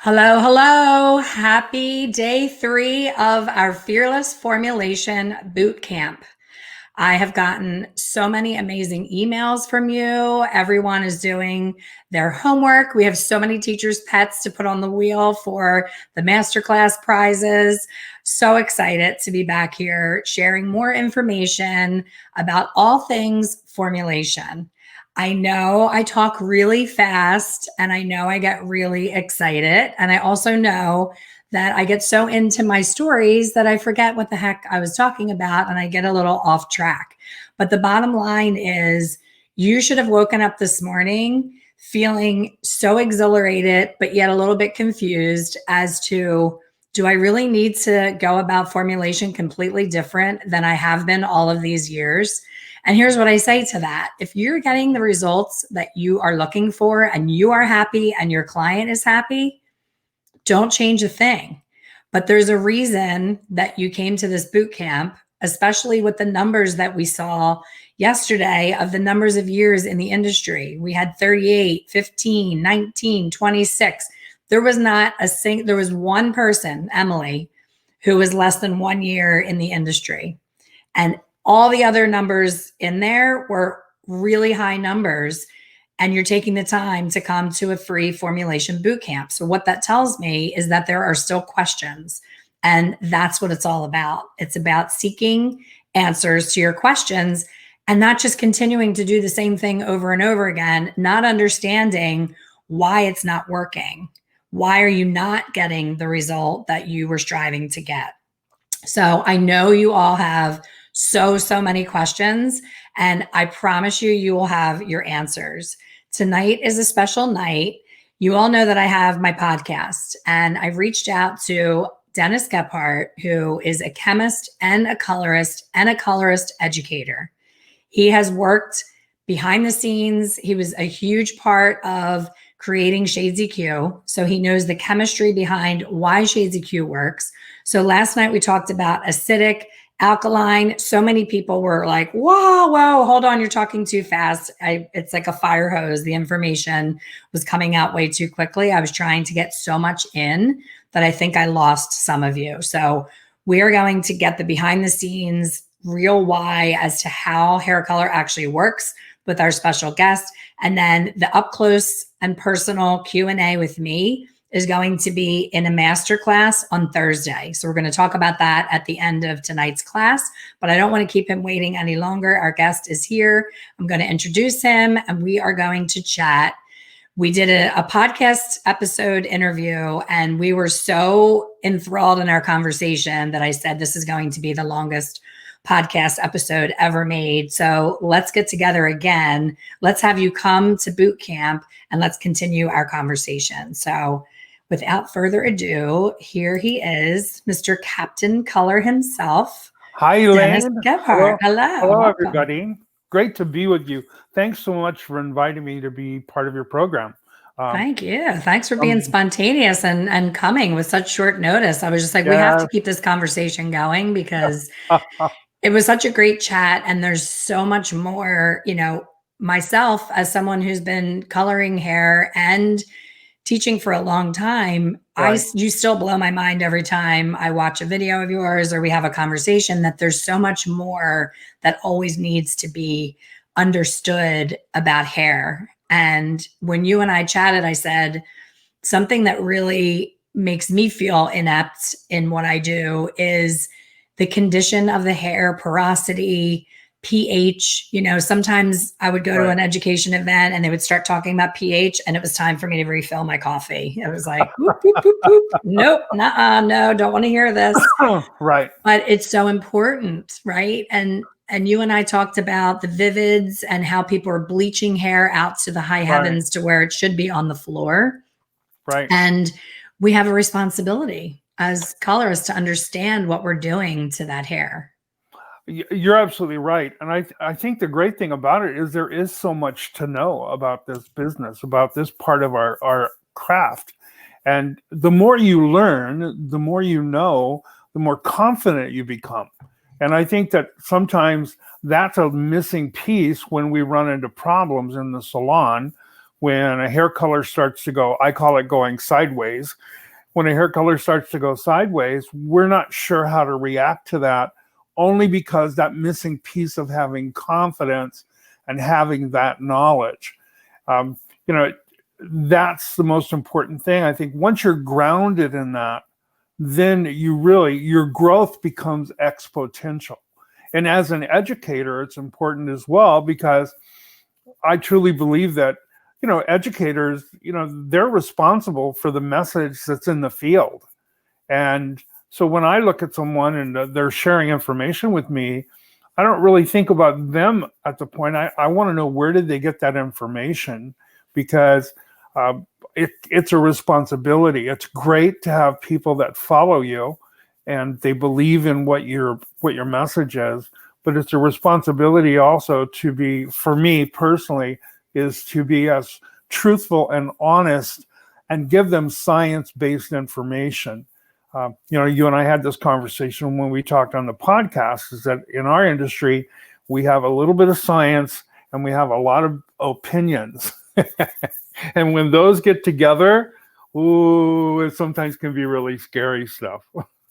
Hello, hello. Happy day 3 of our Fearless Formulation Bootcamp. I have gotten so many amazing emails from you. Everyone is doing their homework. We have so many teachers' pets to put on the wheel for the masterclass prizes. So excited to be back here sharing more information about all things formulation. I know I talk really fast and I know I get really excited. And I also know that I get so into my stories that I forget what the heck I was talking about and I get a little off track. But the bottom line is you should have woken up this morning feeling so exhilarated, but yet a little bit confused as to, do I really need to go about formulation completely different than I have been all of these years? And here's what I say to that. If you're getting the results that you are looking for and you are happy and your client is happy, don't change a thing. But there's a reason that you came to this boot camp, especially with the numbers that we saw yesterday of the numbers of years in the industry. We had 38, 15, 19, 26. There was not a single, there was one person, Emily, who was less than 1 year in the industry. And all the other numbers in there were really high numbers. And you're taking the time to come to a free formulation boot camp. So what that tells me is that there are still questions. And that's what it's all about. It's about seeking answers to your questions and not just continuing to do the same thing over and over again, not understanding why it's not working. Why are you not getting the result that you were striving to get? So I know you all have so many questions, and I promise you, you will have your answers. Tonight is a special night. You all know that I have my podcast, and I've reached out to Dennis Gebhart, who is a chemist and a colorist educator. He has worked behind the scenes. He was a huge part of creating Shades EQ. So he knows the chemistry behind why Shades EQ works. So last night we talked about acidic, alkaline. So many people were like, whoa, hold on, you're talking too fast. It's like a fire hose. The information was coming out way too quickly. I was trying to get so much in that I think I lost some of you. So we are going to get the behind the scenes real why as to how hair color actually works with our special guest. And then the up close and personal Q&A with me is going to be in a masterclass on Thursday. So we're going to talk about that at the end of tonight's class, but I don't want to keep him waiting any longer. Our guest is here. I'm going to introduce him and we are going to chat. We did a podcast episode interview and we were so enthralled in our conversation that I said, this is going to be the longest podcast episode ever made. So let's get together again. Let's have you come to boot camp and let's continue our conversation. So without further ado, here he is, Mr. Captain Color himself. Hi, Elaine. Dennis Gebhart. Hello, Welcome. everybody. Great to be with you. Thanks so much for inviting me to be part of your program. Thank you. Thanks for being spontaneous and coming with such short notice. I was just like, we have to keep this conversation going because it was such a great chat. And there's so much more, myself as someone who's been coloring hair and teaching for a long time, right. You still blow my mind every time I watch a video of yours or we have a conversation, that there's so much more that always needs to be understood about hair. And when you and I chatted, I said, something that really makes me feel inept in what I do is the condition of the hair, porosity, pH. Sometimes I would go to an education event and they would start talking about pH and it was time for me to refill my coffee. It was like, whoop, whoop, whoop, whoop. Nope, no, don't want to hear this. Right. But it's so important, right? And you and I talked about the vivids and how people are bleaching hair out to the high heavens to where it should be on the floor. Right. And we have a responsibility as colorists to understand what we're doing to that hair. You're absolutely right. And I think the great thing about it is there is so much to know about this business, about this part of our craft. And the more you learn, the more you know, the more confident you become. And I think that sometimes that's a missing piece when we run into problems in the salon, when a hair color starts to go, I call it going sideways. When a hair color starts to go sideways, we're not sure how to react to that, only because that missing piece of having confidence and having that knowledge. You know, that's the most important thing. I think once you're grounded in that, then your growth becomes exponential. And as an educator, it's important as well, because I truly believe that, you know, educators, you know, they're responsible for the message that's in the field. And so when I look at someone and they're sharing information with me, I don't really think about them at the point. I want to know, where did they get that information? Because it's a responsibility. It's great to have people that follow you and they believe in what your message is, but it's a responsibility also to be, for me personally, is to be as truthful and honest and give them science-based information. You know, you and I had this conversation when we talked on the podcast, is that in our industry, we have a little bit of science and we have a lot of opinions. And when those get together, ooh, it sometimes can be really scary stuff.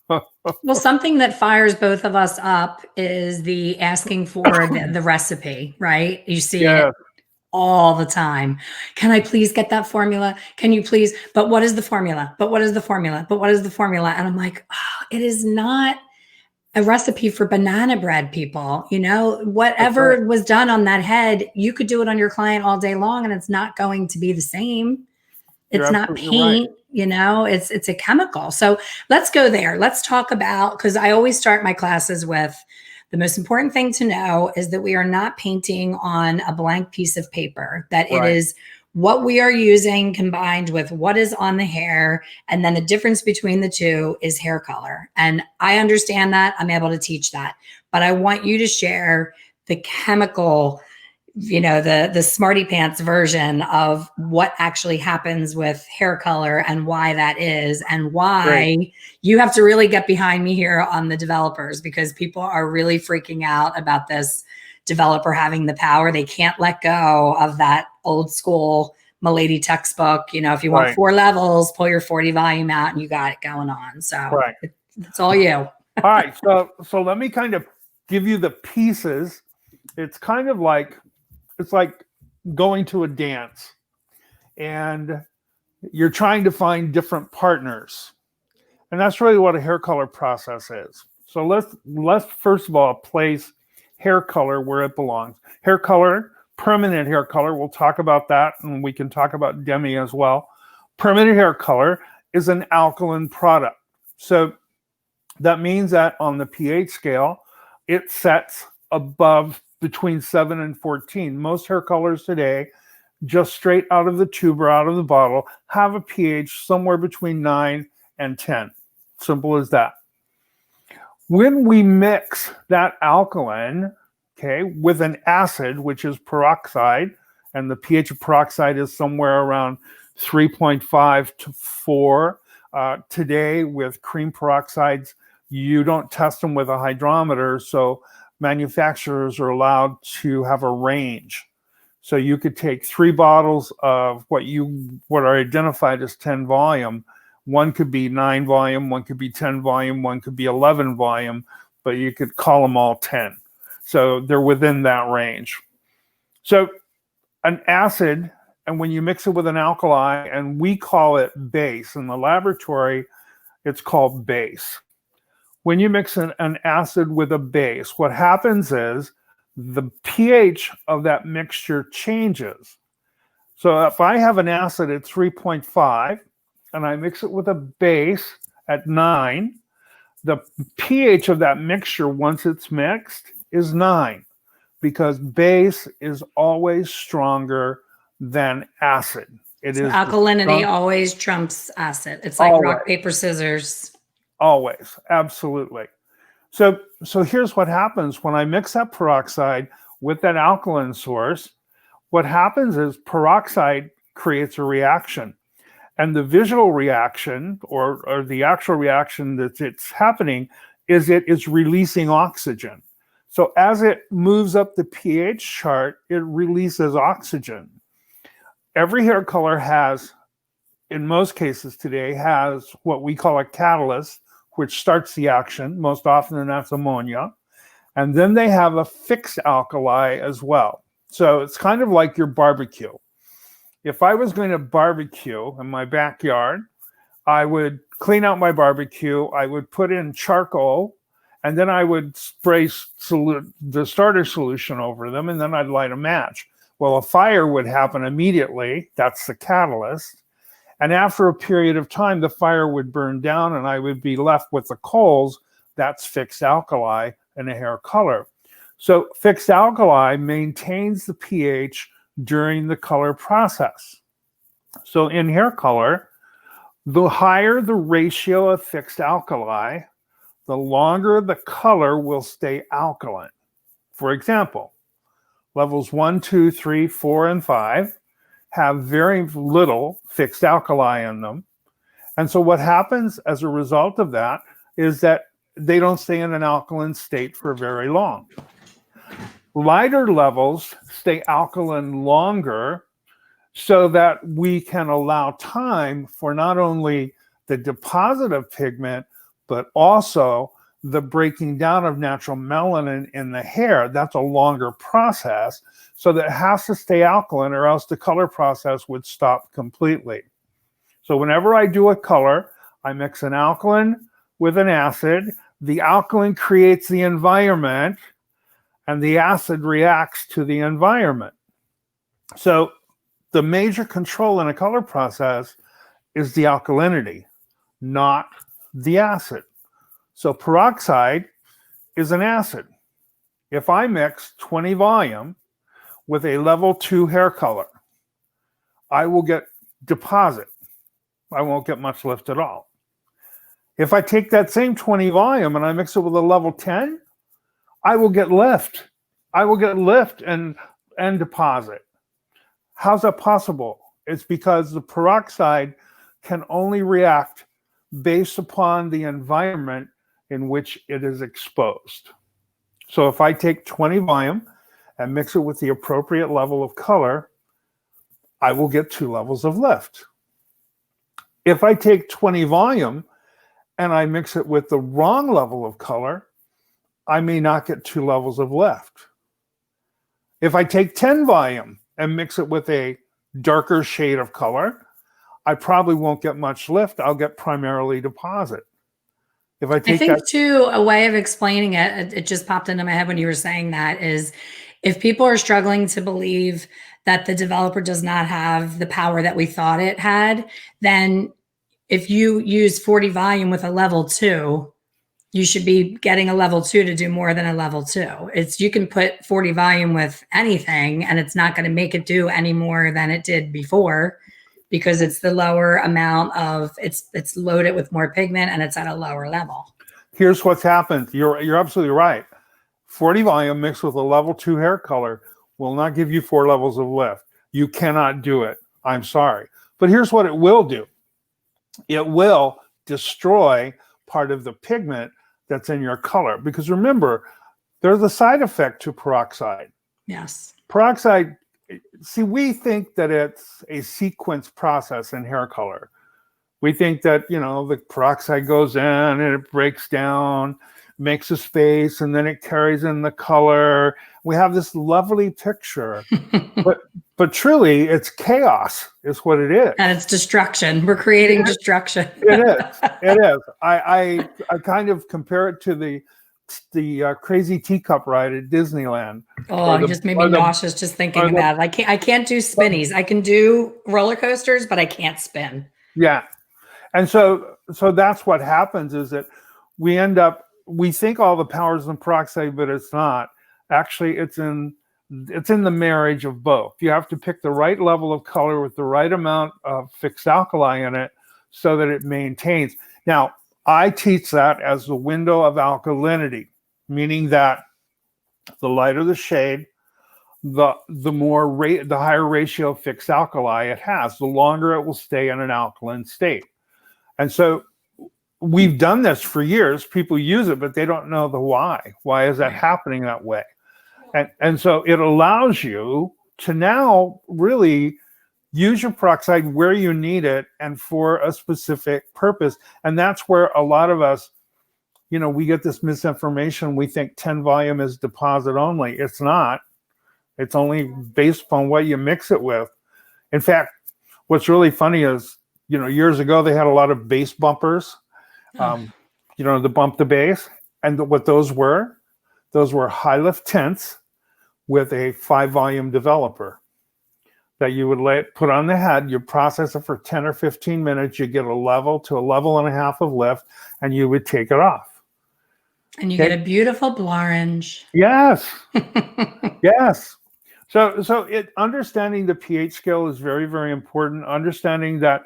Well, something that fires both of us up is the asking for the recipe, right? You see it all the time. Can I please get that formula? Can you please? But what is the formula? But what is the formula? But what is the formula? And I'm like, oh, it is not a recipe for banana bread, people. You know, whatever was done on that head, you could do it on your client all day long and it's not going to be the same. It's not paint, you know, it's a chemical. So let's go there. Let's talk about, because I always start my classes with, the most important thing to know is that we are not painting on a blank piece of paper, that it is what we are using combined with what is on the hair. And then the difference between the two is hair color. And I understand that. I'm able to teach that. But I want you to share the chemical, you know, the smarty pants version of what actually happens with hair color and why that is, and why you have to really get behind me here on the developers, because people are really freaking out about this developer having the power. They can't let go of that old school Milady textbook. You know, if you want 4 levels, pull your 40 volume out and you got it going on. So it's all you. All right. So let me kind of give you the pieces. It's kind of like, it's like going to a dance and you're trying to find different partners. And that's really what a hair color process is. So let's first of all place hair color where it belongs. Hair color, permanent hair color, we'll talk about that, and we can talk about demi as well. Permanent hair color is an alkaline product. So that means that on the pH scale, it sets above between 7 and 14. Most hair colors today, just straight out of the tube or out of the bottle, have a pH somewhere between 9 and 10. Simple as that. When we mix that alkaline, okay, with an acid, which is peroxide, and the pH of peroxide is somewhere around 3.5 to 4. Today, with cream peroxides, you don't test them with a hydrometer, so manufacturers are allowed to have a range. So you could take 3 bottles of what are identified as 10 volume. One could be 9 volume, one could be 10 volume, one could be 11 volume, but you could call them all 10. So they're within that range. So an acid, and when you mix it with an alkali, and we call it base. In the laboratory, it's called base. When you mix an acid with a base, what happens is the pH of that mixture changes. So if I have an acid at 3.5 and I mix it with a base at 9, the pH of that mixture, once it's mixed, is 9, because base is always stronger than acid. It is alkalinity always trumps acid. It's like rock, paper, scissors. Always, absolutely. So here's what happens when I mix that peroxide with that alkaline source. What happens is peroxide creates a reaction, and the visual reaction, or the actual reaction that it's happening, is it is releasing oxygen. So as it moves up the pH chart, it releases oxygen. every hair color has, in most cases today, has what we call a catalyst, which starts the action. Most often that's ammonia. And then they have a fixed alkali as well. So it's kind of like your barbecue. If I was going to barbecue in my backyard, I would clean out my barbecue, I would put in charcoal, and then I would spray the starter solution over them, and then I'd light a match. Well, a fire would happen immediately. That's the catalyst. And after a period of time, the fire would burn down and I would be left with the coals. That's fixed alkali in a hair color. So fixed alkali maintains the pH during the color process. So in hair color, the higher the ratio of fixed alkali, the longer the color will stay alkaline. For example, levels 1, 2, 3, 4, and 5 have very little fixed alkali in them. And so what happens as a result of that is that they don't stay in an alkaline state for very long. Lighter levels stay alkaline longer so that we can allow time for not only the deposit of pigment, but also the breaking down of natural melanin in the hair. That's a longer process, so that it has to stay alkaline or else the color process would stop completely. So whenever I do a color, I mix an alkaline with an acid. The alkaline creates the environment and the acid reacts to the environment. So the major control in a color process is the alkalinity, not the acid. So peroxide is an acid. If I mix 20 volume with a level 2 hair color, I will get deposit. I won't get much lift at all. If I take that same 20 volume and I mix it with a level 10, I will get lift. I will get lift and deposit. How's that possible? It's because the peroxide can only react based upon the environment in which it is exposed. So if I take 20 volume and mix it with the appropriate level of color, I will get 2 levels of lift. If I take 20 volume and I mix it with the wrong level of color, I may not get 2 levels of lift. If I take 10 volume and mix it with a darker shade of color, I probably won't get much lift. I'll get primarily deposit. If I think that, too, a way of explaining it, it just popped into my head when you were saying that, is if people are struggling to believe that the developer does not have the power that we thought it had, then if you use 40 volume with a level 2, you should be getting a level 2 to do more than a level 2. It's, you can put 40 volume with anything and it's not going to make it do any more than it did before, because it's the lower amount of, it's loaded with more pigment and it's at a lower level. Here's what's happened. You're absolutely right. 40 volume mixed with a level 2 hair color will not give you 4 levels of lift. You cannot do it. I'm sorry. But here's what it will do. It will destroy part of the pigment that's in your color. Because remember, there's a side effect to peroxide. Yes. Peroxide, see, we think that it's a sequence process in hair color. We think that, you know, the peroxide goes in and it breaks down, makes a space, and then it carries in the color. We have this lovely picture, but truly it's chaos is what it is. And it's destruction. We're creating destruction. It is. It is. I kind of compare it to the crazy teacup ride at Disneyland. Oh, it just made me nauseous just thinking about it. I can't do spinnies. I can do roller coasters, but I can't spin. Yeah. And so that's what happens, is that we think all the power's in peroxide, but it's not. Actually, it's in the marriage of both. You have to pick the right level of color with the right amount of fixed alkali in it so that it maintains. Now, I teach that as the window of alkalinity, meaning that the lighter the shade, the higher ratio of fixed alkali it has, the longer it will stay in an alkaline state. And so we've done this for years. People use it, but they don't know the why. Why is that happening that way? And so it allows you to now really use your peroxide where you need it and for a specific purpose. And that's where a lot of us, we get this misinformation. We think 10 volume is deposit only. It's not. It's only based upon what you mix it with. In fact, what's really funny is, years ago, they had a lot of bass bumpers, to bump the bass. And what those were high lift tints with a 5 volume developer that you would put on the head. You process it for 10 or 15 minutes. You get a level to a level and a half of lift, and you would take it off. And you get a beautiful orange. Yes. Yes. So understanding the pH scale is very, very important. Understanding that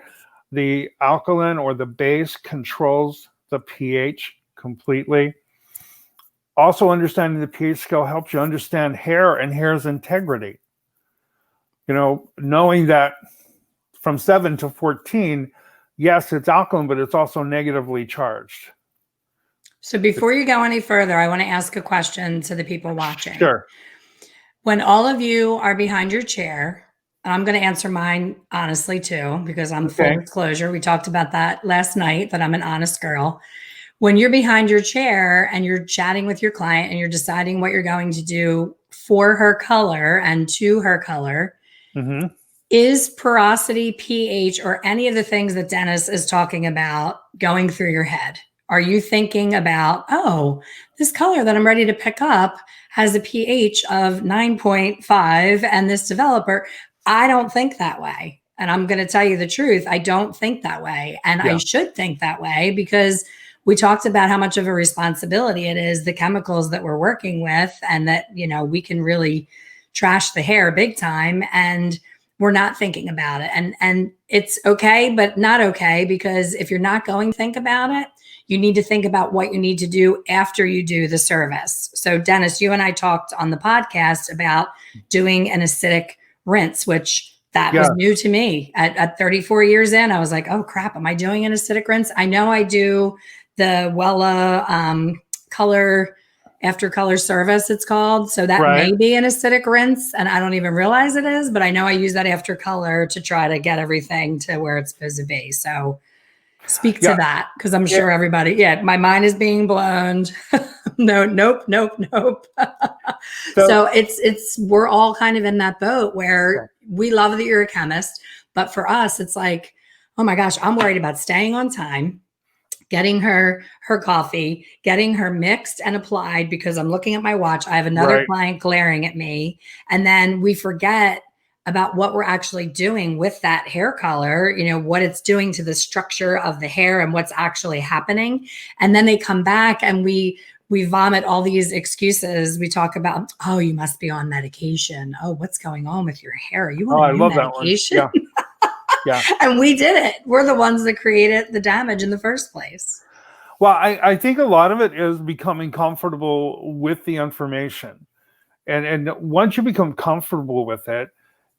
the alkaline or the base controls the pH completely. Also, understanding the pH scale helps you understand hair and hair's integrity. Knowing that from 7 to 14, yes, it's alkaline, but it's also negatively charged. So before you go any further, I want to ask a question to the people watching. Sure. When all of you are behind your chair, and I'm going to answer mine honestly too, because I'm full disclosure. We talked about that last night, that I'm an honest girl. When you're behind your chair and you're chatting with your client and you're deciding what you're going to do for her color and to her color, is porosity, pH, or any of the things that Dennis is talking about going through your head? Are you thinking about, oh, this color that I'm ready to pick up has a pH of 9.5 and this developer? I don't think that way. And I'm going to tell you the truth. I don't think that way. And I should think that way, because we talked about how much of a responsibility it is, the chemicals that we're working with, and that, we can really trash the hair big time. And we're not thinking about it. And it's okay, but not okay, because if you're not going to think about it, you need to think about what you need to do after you do the service. So Dennis, you and I talked on the podcast about doing an acidic rinse, which that was new to me at 34 years in. I was like, oh crap, am I doing an acidic rinse? I know I do the Wella color after color service, it's called. So that may be an acidic rinse, and I don't even realize it is, but I know I use that after color to try to get everything to where it's supposed to be. So speak to that, because I'm sure everybody, my mind is being blown. Nope. So we're all kind of in that boat where we love that you're a chemist, but for us, it's like, oh my gosh, I'm worried about staying on time, getting her coffee, getting her mixed and applied, because I'm looking at my watch. I have another client glaring at me. And then we forget about what we're actually doing with that hair color, what it's doing to the structure of the hair and what's actually happening. And then they come back and we vomit all these excuses. We talk about, oh, you must be on medication. Oh, what's going on with your hair? Are you on a new medication? That one. Yeah. And we did it. We're the ones that created the damage in the first place. Well, I think a lot of it is becoming comfortable with the information. And once you become comfortable with it,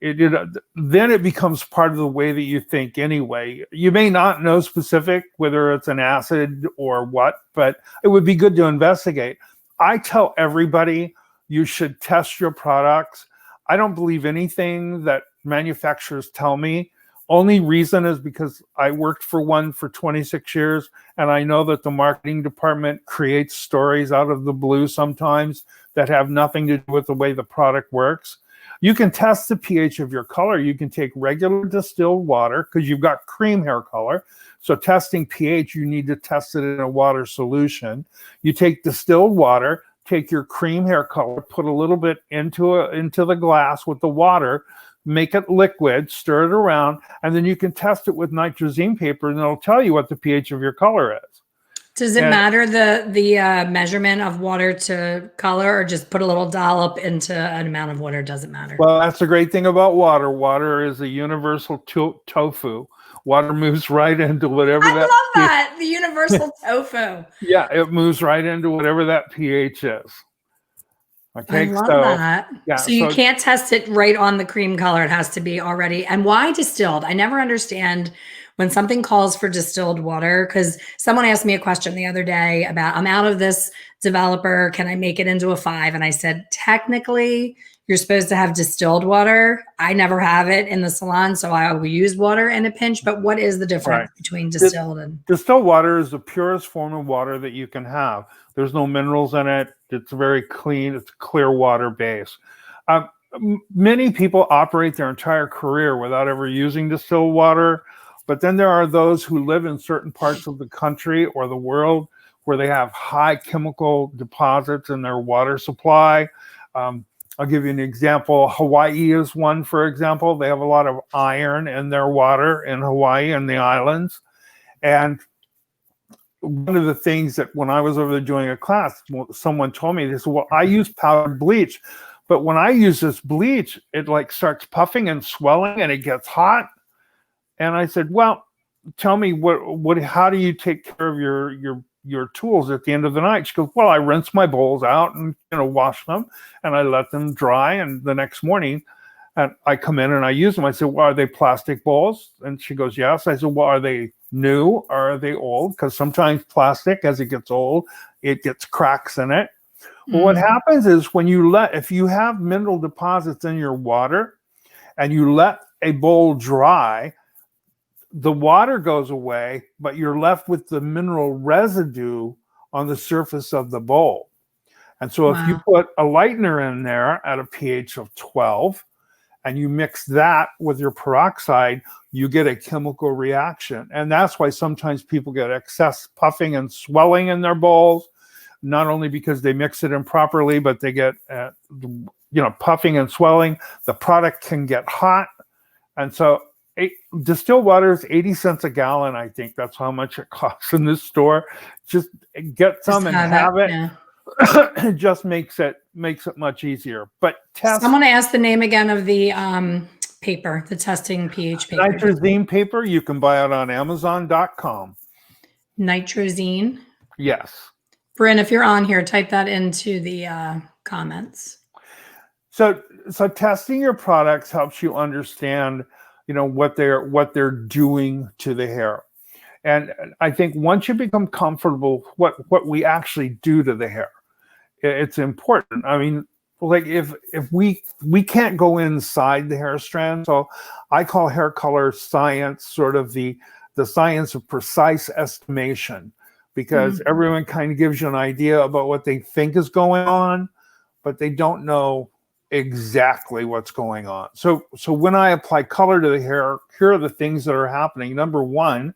then it becomes part of the way that you think anyway. You may not know specific whether it's an acid or what, but it would be good to investigate. I tell everybody you should test your products. I don't believe anything that manufacturers tell me. Only reason is because I worked for one for 26 years, and I know that the marketing department creates stories out of the blue sometimes that have nothing to do with the way the product works. You can test the pH of your color. You can take regular distilled water, because you've got cream hair color. So testing pH, you need to test it in a water solution. You take distilled water, take your cream hair color, put a little bit into the glass with the water, make it liquid, stir it around, and then you can test it with nitrazine paper, and it'll tell you what the pH of your color is. Does it matter the measurement of water to color, or just put a little dollop into an amount of water? Doesn't matter. Well, that's the great thing about water. Water is a universal tofu. Water moves right into whatever I love that. The universal tofu. Yeah, it moves right into whatever that pH is. Okay, I love that. Yeah, so you can't test it right on the cream color. It has to be already. And why distilled? I never understand when something calls for distilled water, because someone asked me a question the other day about, I'm out of this developer, can I make it into a 5? And I said, technically, you're supposed to have distilled water. I never have it in the salon, so I will use water in a pinch. But what is the difference between distilled and distilled water is the purest form of water that you can have. There's no minerals in it. It's very clean. It's clear water base. Many people operate their entire career without ever using distilled water. But then there are those who live in certain parts of the country or the world where they have high chemical deposits in their water supply. I'll give you an example. Hawaii is one, for example. They have a lot of iron in their water in Hawaii and the islands. And one of the things that when I was over there doing a class, someone told me, they said, well, I use powdered bleach, but when I use this bleach, it like starts puffing and swelling and it gets hot. And I said, well, tell me how do you take care of your tools at the end of the night? She goes, well, I rinse my bowls out and wash them and I let them dry. And the next morning and I come in and I use them. I said, well, are they plastic bowls? And she goes, yes. I said, well, are they new or are they old? Because sometimes plastic, as it gets old, it gets cracks in it. Well, what happens is if you have mineral deposits in your water and you let a bowl dry, the water goes away, but you're left with the mineral residue on the surface of the bowl. And so if you put a lightener in there at a pH of 12 and you mix that with your peroxide, you get a chemical reaction. And that's why sometimes people get excess puffing and swelling in their bowls, not only because they mix it improperly, but they get puffing and swelling. The product can get hot. And so distilled water is 80 cents a gallon. I think that's how much it costs in this store. Just get some and have it. Yeah. It just makes it much easier. But someone asked the name again of the paper, the testing pH paper. Nitrazine paper. You can buy it on Amazon.com. Nitrazine. Yes. Bryn, if you're on here, type that into the comments. So testing your products helps you understand what they're doing to the hair. And I think once you become comfortable what we actually do to the hair, it's important. I mean, like if we can't go inside the hair strand, so I call hair color science sort of the science of precise estimation, because everyone kind of gives you an idea about what they think is going on, but they don't know exactly what's going on. So when I apply color to the hair, here are the things that are happening. Number one,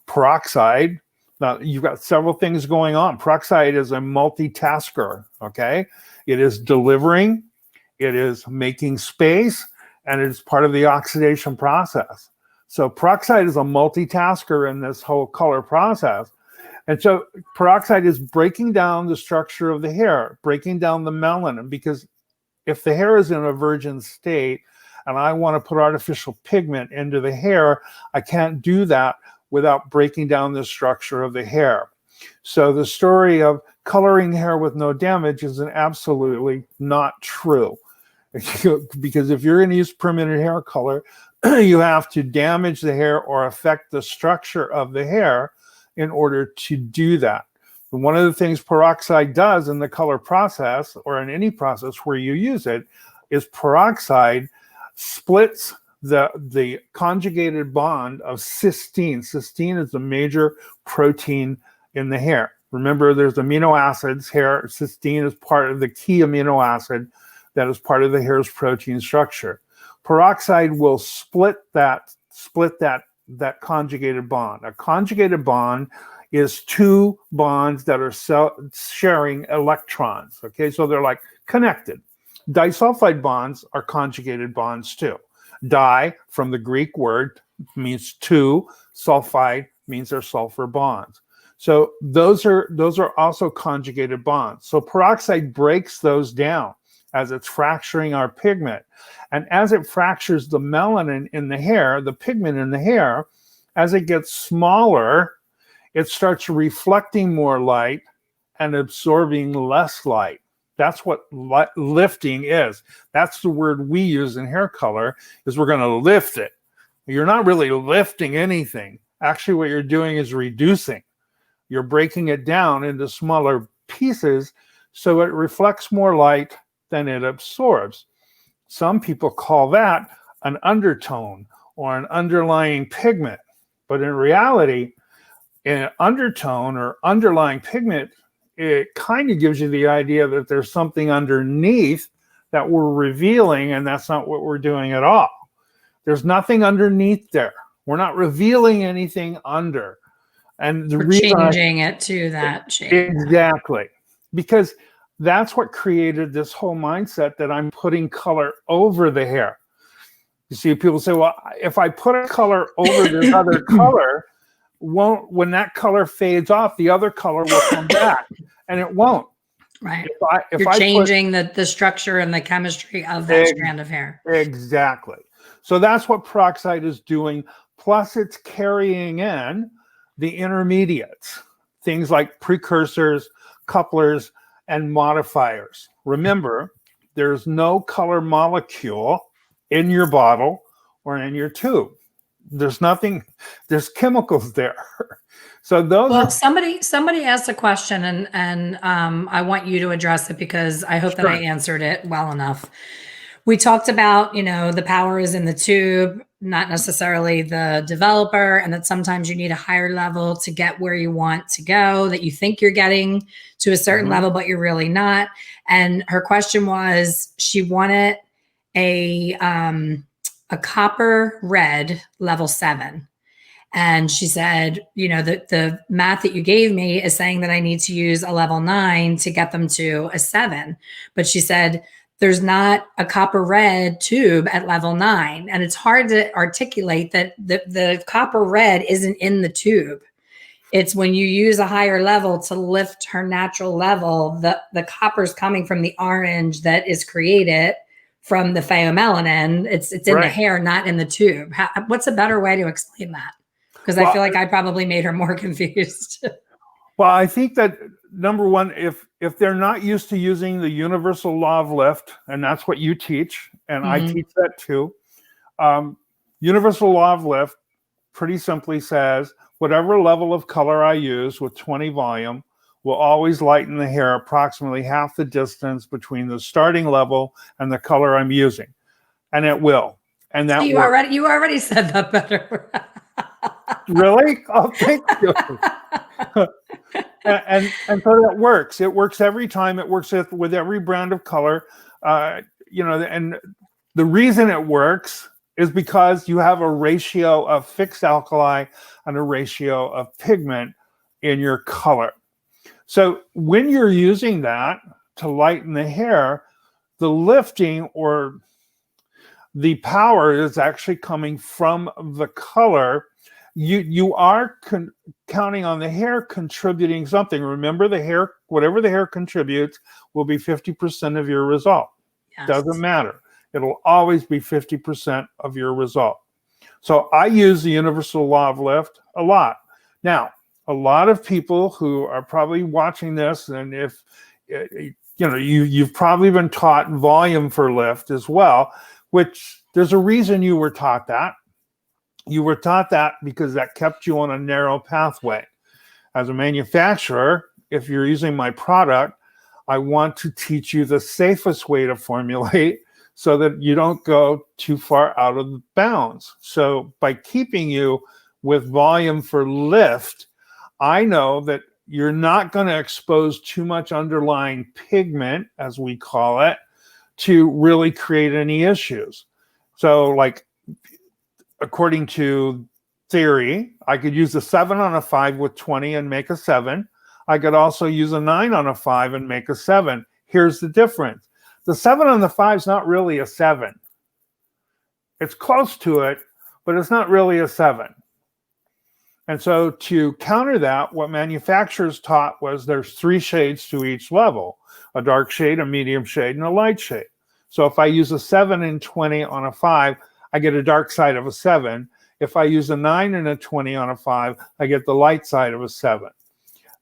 peroxide. Now you've got several things going on. Peroxide is a multitasker. Okay, it is delivering, it is making space, and it is part of the oxidation process. So peroxide is a multitasker in this whole color process. And so peroxide is breaking down the structure of the hair, breaking down the melanin, because if the hair is in a virgin state and I want to put artificial pigment into the hair, I can't do that without breaking down the structure of the hair. So the story of coloring hair with no damage is absolutely not true. Because if you're going to use permanent hair color, you have to damage the hair or affect the structure of the hair in order to do that. And one of the things peroxide does in the color process, or in any process where you use it, is peroxide splits the conjugated bond of cysteine. Cysteine is a major protein in the hair. Remember, there's amino acids here. Cysteine is part of the key amino acid that is part of the hair's protein structure. Peroxide will split that conjugated bond. A conjugated bond is two bonds that are sharing electrons. Okay, so they're like connected. Disulfide bonds are conjugated bonds too. Di, from the Greek word, means two. Sulfide means they're sulfur bonds. So those are also conjugated bonds. So peroxide breaks those down as it's fracturing our pigment. And as it fractures the melanin in the hair, the pigment in the hair, as it gets smaller, it starts reflecting more light and absorbing less light. That's what lifting is. That's the word we use in hair color, is we're going to lift it. You're not really lifting anything. Actually, what you're doing is reducing. You're breaking it down into smaller pieces so it reflects more light than it absorbs. Some people call that an undertone or an underlying pigment. But in reality, an undertone or underlying pigment, it kind of gives you the idea that there's something underneath that we're revealing, and that's not what we're doing at all. There's nothing underneath there. We're not revealing anything under. And the We're reason changing it to that shape. Exactly. Because that's what created this whole mindset that I'm putting color over the hair. You see, people say, well, if I put a color over this other color, when that color fades off, the other color will come back, and it won't. Right. If You're changing the structure and the chemistry of that strand of hair. Exactly. So that's what peroxide is doing. Plus, it's carrying in the intermediates, things like precursors, couplers, and modifiers. Remember, there's no color molecule in your bottle or in your tube. There's nothing, there's chemicals there. So those Well, somebody asked a question, and I want you to address it because I hope that I answered it well enough. We talked about, the power is in the tube, not necessarily the developer, and that sometimes you need a higher level to get where you want to go, that you think you're getting to a certain level, but you're really not. And her question was, she wanted a copper red level 7. And she said, the math that you gave me is saying that I need to use a level 9 to get them to a 7. But she said, there's not a copper red tube at level 9. And it's hard to articulate that the copper red isn't in the tube. It's when you use a higher level to lift her natural level, the copper's coming from the orange that is created from the pheomelanin. It's in the hair, not in the tube. What's a better way to explain that? Because I feel like I probably made her more confused. Well, I think that number one, if they're not used to using the universal law of lift, and that's what you teach, and I teach that too. Universal law of lift pretty simply says whatever level of color I use with 20 volume will always lighten the hair approximately half the distance between the starting level and the color I'm using, and it will. And that you already said that better. Really? Oh, thank you. and so that works. It works every time. It works with every brand of color. And the reason it works is because you have a ratio of fixed alkali and a ratio of pigment in your color. So when you're using that to lighten the hair, the lifting or the power is actually coming from the color. You are counting on the hair contributing something. Remember, the hair, whatever the hair contributes, will be 50% of your result. Yes. Doesn't matter. It'll always be 50% of your result. So I use the universal law of lift a lot. Now, a lot of people who are probably watching this, and if you've probably been taught volume for lift as well, which there's a reason you were taught that. You were taught that because that kept you on a narrow pathway. As a manufacturer, if you're using my product, I want to teach you the safest way to formulate so that you don't go too far out of the bounds. So by keeping you with volume for lift, I know that you're not going to expose too much underlying pigment, as we call it, to really create any issues. So like, according to theory, I could use a 7 on a 5 with 20 and make a 7. I could also use a 9 on a 5 and make a 7. Here's the difference. The 7 on the 5 is not really a 7. It's close to it, but it's not really a 7. And so to counter that, what manufacturers taught was there's 3 shades to each level: a dark shade, a medium shade, and a light shade. So if I use a 7 and 20 on a 5, I get a dark side of a 7. If I use a 9 and a 20 on a 5, I get the light side of a 7.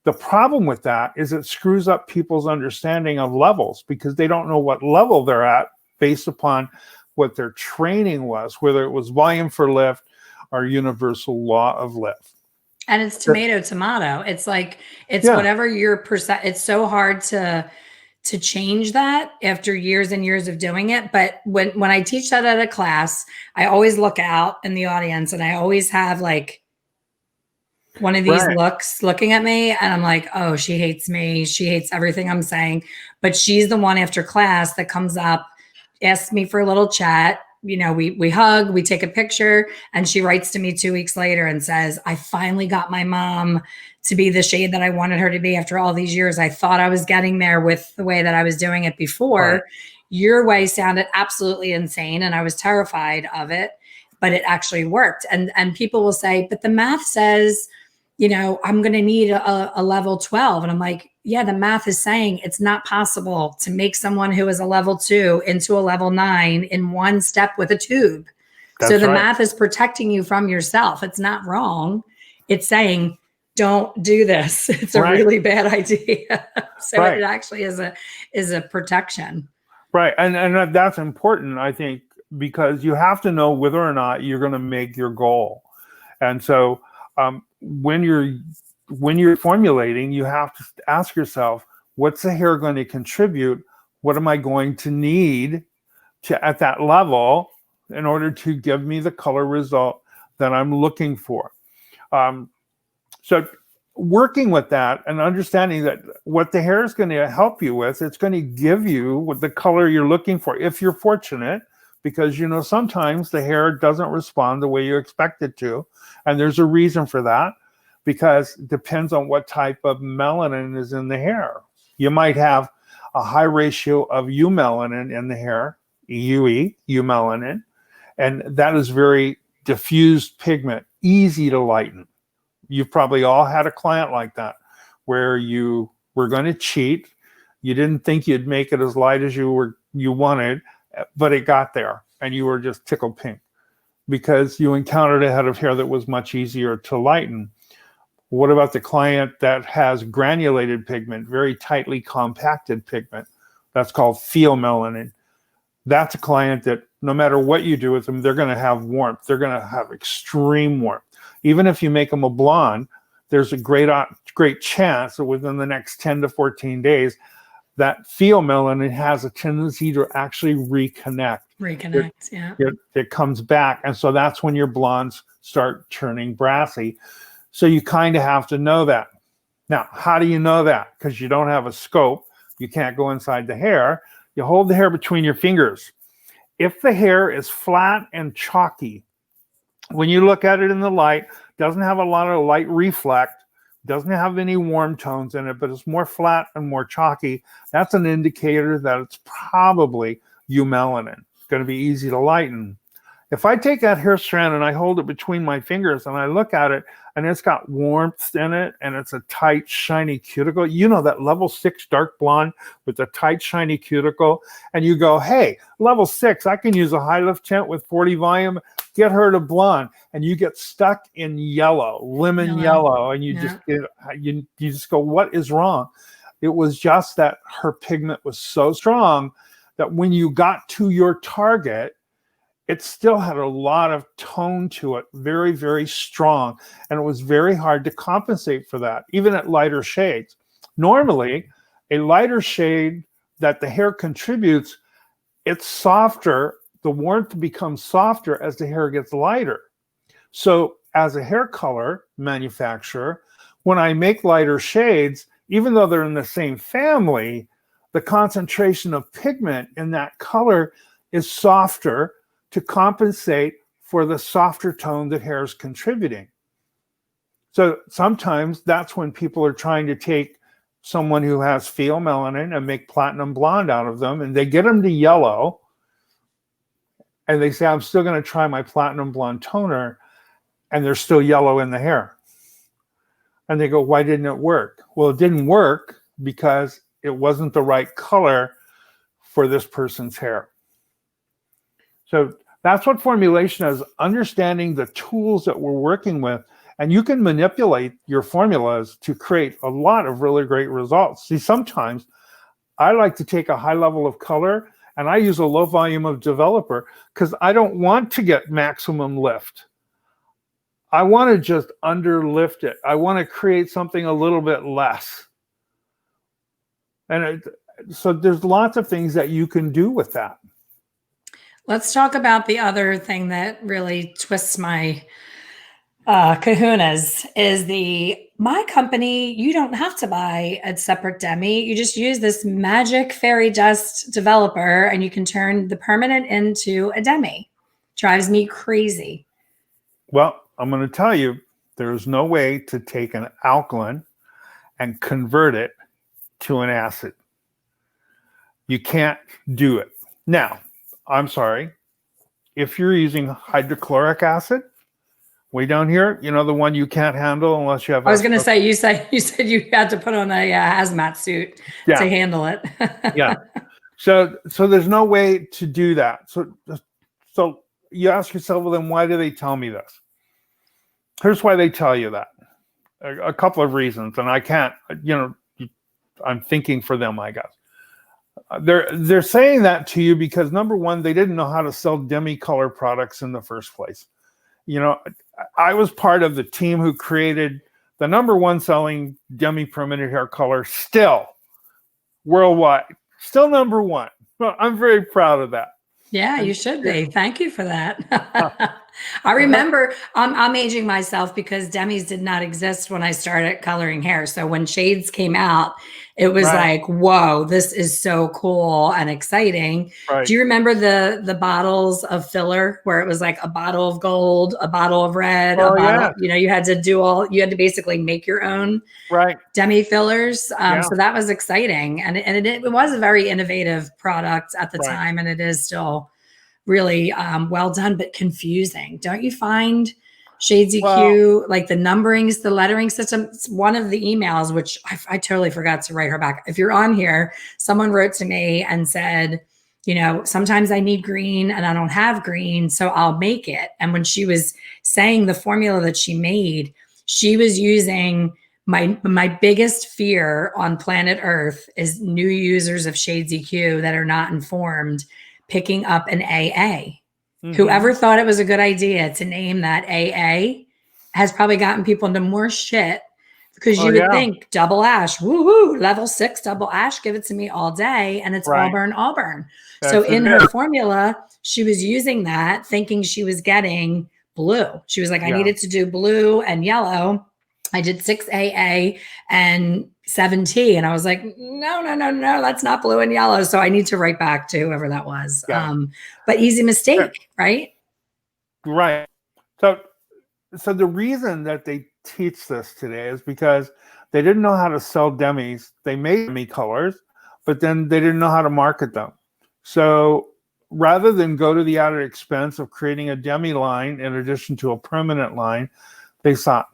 The problem with that is it screws up people's understanding of levels because they don't know what level they're at based upon what their training was, whether it was volume for lift, our universal law of lift. And it's tomato. It's like, it's Yeah. whatever your percent. It's so hard to change that after years and years of doing it. But when I teach that at a class, I always look out in the audience and I always have like one of these looks looking at me and I'm like, oh, she hates me. She hates everything I'm saying. But she's the one after class that comes up, asks me for a little chat. You know, we hug, we take a picture, and she writes to me 2 weeks later and says, I finally got my mom to be the shade that I wanted her to be after all these years. I thought I was getting there with the way that I was doing it before. Right. Your way sounded absolutely insane and I was terrified of it, but it actually worked. And people will say, but the math says, you know, I'm going to need a level 12. And I'm like, yeah, the math is saying it's not possible to make someone who is a level 2 into a level 9 in one step with a tube. That's so the math is protecting you from yourself. It's not wrong. It's saying, don't do this. It's a really bad idea. So it actually is a protection. Right. And that's important, I think, because you have to know whether or not you're going to make your goal. And so when you're formulating, you have to ask yourself, what's the hair going to contribute? What am I going to need at that level in order to give me the color result that I'm looking for? So working with that and understanding that what the hair is going to help you with, it's going to give you what the color you're looking for, if you're fortunate, because, you know, sometimes the hair doesn't respond the way you expect it to. And there's a reason for that, because it depends on what type of melanin is in the hair. You might have a high ratio of eumelanin in the hair, eumelanin, and that is very diffused pigment, easy to lighten. You've probably all had a client like that, where you were going to cheat. You didn't think you'd make it as light as you wanted, but it got there, and you were just tickled pink because you encountered a head of hair that was much easier to lighten. What about the client that has granulated pigment, very tightly compacted pigment? That's called pheomelanin. That's a client that no matter what you do with them, they're going to have warmth. They're going to have extreme warmth. Even if you make them a blonde, there's a great chance that within the next 10 to 14 days, that pheomelanin has a tendency to actually reconnect. It comes back. And so that's when your blondes start turning brassy. So you kind of have to know that. Now, how do you know that? Because you don't have a scope. You can't go inside the hair. You hold the hair between your fingers. If the hair is flat and chalky, when you look at it in the light, doesn't have a lot of light reflect, doesn't have any warm tones in it, but it's more flat and more chalky, that's an indicator that it's probably eumelanin. It's going to be easy to lighten. If I take that hair strand and I hold it between my fingers and I look at it and it's got warmth in it and it's a tight, shiny cuticle, you know, that level 6 dark blonde with a tight, shiny cuticle, and you go, hey, level 6, I can use a high lift tint with 40 volume, get her to blonde, and you get stuck in yellow, lemon yellow, and you just go, what is wrong? It was just that her pigment was so strong that when you got to your target, it still had a lot of tone to it, very, very strong. And it was very hard to compensate for that, even at lighter shades. Normally, a lighter shade that the hair contributes, it's softer. The warmth becomes softer as the hair gets lighter. So as a hair color manufacturer, when I make lighter shades, even though they're in the same family, the concentration of pigment in that color is softer to compensate for the softer tone that hair is contributing. So sometimes that's when people are trying to take someone who has pheomelanin and make platinum blonde out of them, and they get them to yellow, and they say, I'm still going to try my platinum blonde toner, and they're still yellow in the hair. And they go, why didn't it work? Well, it didn't work because it wasn't the right color for this person's hair. So that's what formulation is, understanding the tools that we're working with. And you can manipulate your formulas to create a lot of really great results. See, sometimes I like to take a high level of color and I use a low volume of developer because I don't want to get maximum lift. I want to just underlift it. I want to create something a little bit less. And so there's lots of things that you can do with that. Let's talk about the other thing that really twists my kahunas is my company, you don't have to buy a separate demi. You just use this magic fairy dust developer and you can turn the permanent into a demi. Drives me crazy. Well, I'm going to tell you, there's no way to take an alkaline and convert it to an acid. You can't do it. Now, I'm sorry, if you're using hydrochloric acid, way down here, you know, the one you can't handle unless you have. I was going to say, you said you had to put on a hazmat suit to handle it. Yeah. So there's no way to do that. So you ask yourself, well, then why do they tell me this? Here's why they tell you that. A couple of reasons, and I can't, I'm thinking for them, I guess. They're saying that to you because, number one, they didn't know how to sell demi-color products in the first place. You know, I was part of the team who created the number one selling demi-permanent hair color still worldwide. Still number one. Well, I'm very proud of that. Yeah, you should be. Thank you for that. I remember I'm aging myself because demis did not exist when I started coloring hair. So when shades came out, it was like, whoa, this is so cool and exciting. Right. Do you remember the bottles of filler where it was like a bottle of gold, a bottle of red, a bottle, you had to basically make your own demi fillers. So that was exciting. And it was a very innovative product at the time. And it is still really well done, but confusing. Don't you find Shades EQ, like the numberings, the lettering system? One of the emails, which I totally forgot to write her back. If you're on here, someone wrote to me and said, sometimes I need green and I don't have green, so I'll make it. And when she was saying the formula that she made, she was using my biggest fear on planet Earth is new users of Shades EQ that are not informed picking up an AA. Mm-hmm. Whoever thought it was a good idea to name that AA has probably gotten people into more shit because you would think double ash, woohoo, level 6 double ash, give it to me all day. And it's Auburn. So in her formula, she was using that thinking she was getting blue. She was like, I needed to do blue and yellow. I did 6 AA and 7 T. And I was like, no, that's not blue and yellow. So I need to write back to whoever that was. Yeah. But easy mistake, right? Right. So the reason that they teach this today is because they didn't know how to sell demis. They made demi colors, but then they didn't know how to market them. So rather than go to the added expense of creating a demi line in addition to a permanent line, they thought,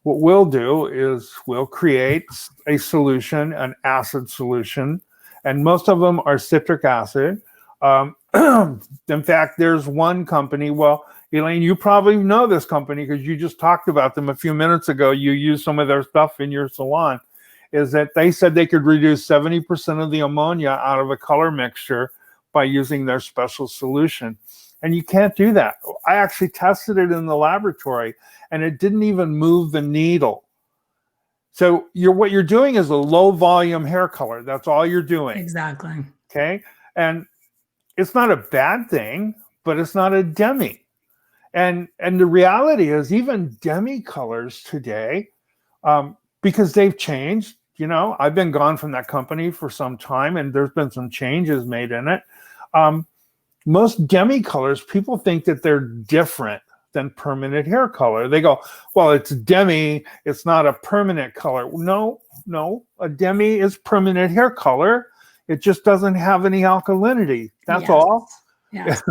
what we'll do is we'll create a solution, an acid solution, and most of them are citric acid. In fact, there's one company, well, Elaine, you probably know this company because you just talked about them a few minutes ago. You used some of their stuff in your salon, is that they said they could reduce 70% of the ammonia out of a color mixture by using their special solution. And you can't do that. I actually tested it in the laboratory and it didn't even move the needle. So what you're doing is a low volume hair color. That's all you're doing. Exactly. Okay. And it's not a bad thing, but it's not a demi. And the reality is even demi colors today, because they've changed, I've been gone from that company for some time and there's been some changes made in it. Most demi colors, people think that they're different than permanent hair color. They go, well, it's demi, it's not a permanent color. No, a demi is permanent hair color. It just doesn't have any alkalinity. That's all. Yes.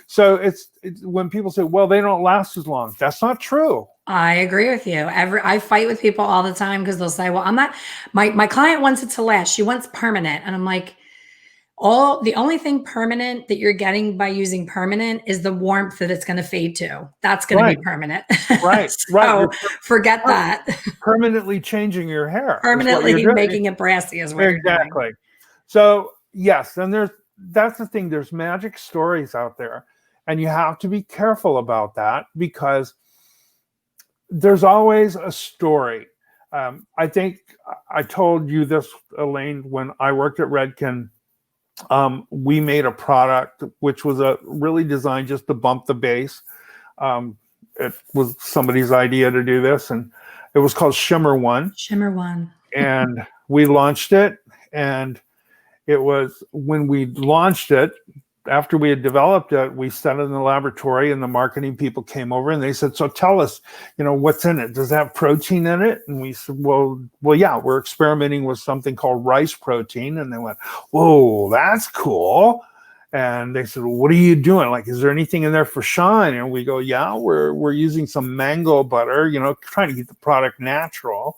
So it's when people say, well, they don't last as long. That's not true. I agree with you. I fight with people all the time because they'll say, well, I'm not, my client wants it to last. She wants permanent. And I'm like, the only thing permanent that you're getting by using permanent is the warmth that it's going to fade to. That's going to be permanent. So forget that. Permanently changing your hair. Permanently making it brassy is what you're doing. Exactly. So yes, and that's the thing. There's magic stories out there, and you have to be careful about that because there's always a story. I think I told you this, Elaine, when I worked at Redken. We made a product which was really designed just to bump the bass. It was somebody's idea to do this, and it was called Shimmer One. Shimmer One. And we launched it, and it was when we launched it, after we had developed it, we sat in the laboratory and the marketing people came over and they said, so tell us, what's in it? Does it have protein in it? And we said, well, yeah, we're experimenting with something called rice protein. And they went, whoa, that's cool. And they said, well, what are you doing? Like, is there anything in there for shine? And we go, yeah, we're using some mango butter, trying to get the product natural.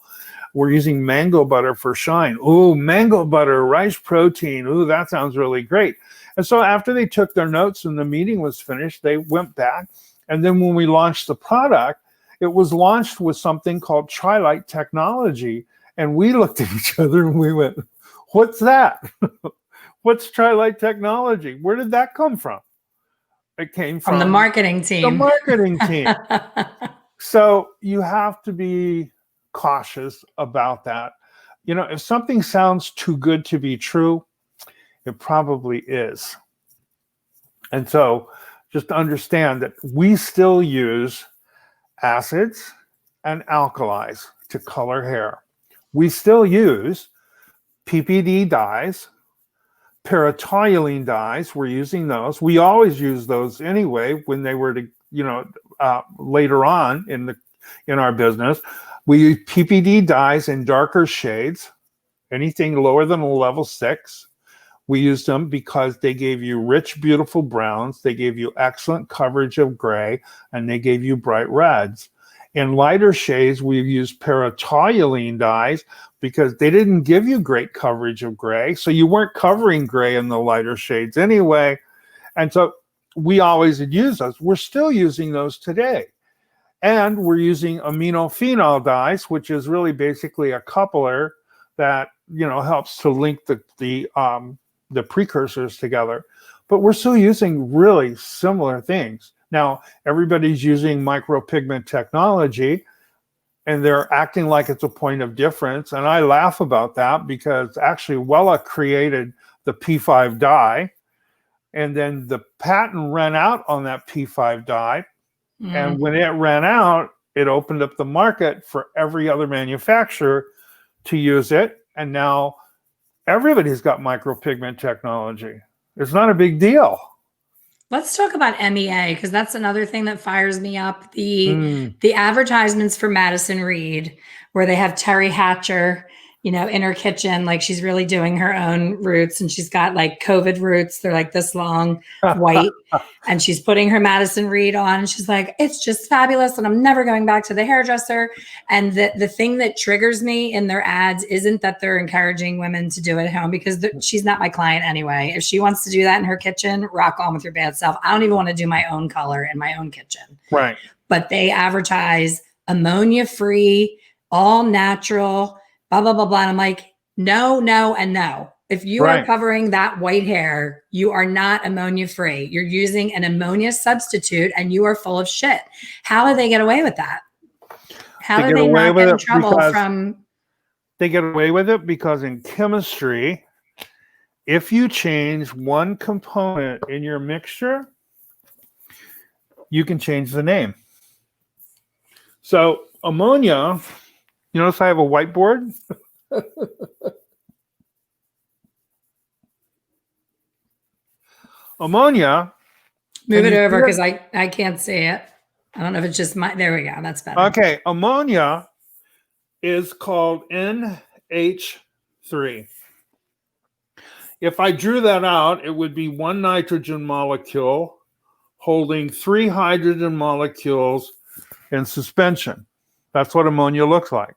We're using mango butter for shine. Ooh, mango butter, rice protein. Ooh, that sounds really great. And so after they took their notes and the meeting was finished, they went back. And then when we launched the product, it was launched with something called Tri-Light technology. And we looked at each other and we went, what's that? What's Tri-Light technology? Where did that come from? It came from the marketing team. The marketing team. So you have to be cautious about that. If something sounds too good to be true, it probably is. And so just understand that we still use acids and alkalis to color hair. We still use PPD dyes, paratoluene dyes. We're using those. We always use those anyway when they were to, later on in our business. We use PPD dyes in darker shades, anything lower than a level 6. We used them because they gave you rich, beautiful browns. They gave you excellent coverage of gray, and they gave you bright reds. In lighter shades, we've used paratoluene dyes because they didn't give you great coverage of gray. So you weren't covering gray in the lighter shades anyway. And so we always had used those. We're still using those today. And we're using aminophenol dyes, which is really basically a coupler that, helps to link the precursors together. But we're still using really similar things. Now, everybody's using micropigment technology, and they're acting like it's a point of difference. And I laugh about that because actually Wella created the P5 dye, and then the patent ran out on that P5 dye. And when it ran out, it opened up the market for every other manufacturer to use it. And now everybody's got micropigment technology. It's not a big deal. Let's talk about MEA, because that's another thing that fires me up. The advertisements for Madison Reed, where they have Terry Hatcher, in her kitchen, like she's really doing her own roots, and she's got like COVID roots. They're like this long, white, and she's putting her Madison Reed on, and she's like, it's just fabulous, and I'm never going back to the hairdresser. And the thing that triggers me in their ads isn't that they're encouraging women to do it at home, because she's not my client anyway. If she wants to do that in her kitchen, rock on with your bad self. I don't even want to do my own color in my own kitchen. Right. But they advertise ammonia-free, all natural, blah, blah, blah, blah. And I'm like, no, no, and no. If you are covering that white hair, you are not ammonia-free. You're using an ammonia substitute, and you are full of shit. How do they get away with that? How do they not get in trouble from... They get away with it because in chemistry, if you change one component in your mixture, you can change the name. So ammonia... You notice I have a whiteboard? Ammonia. Move it over because I can't see it. I don't know if it's just my, there we go. That's better. Okay. Ammonia is called NH3. If I drew that out, it would be one nitrogen molecule holding 3 hydrogen molecules in suspension. That's what ammonia looks like.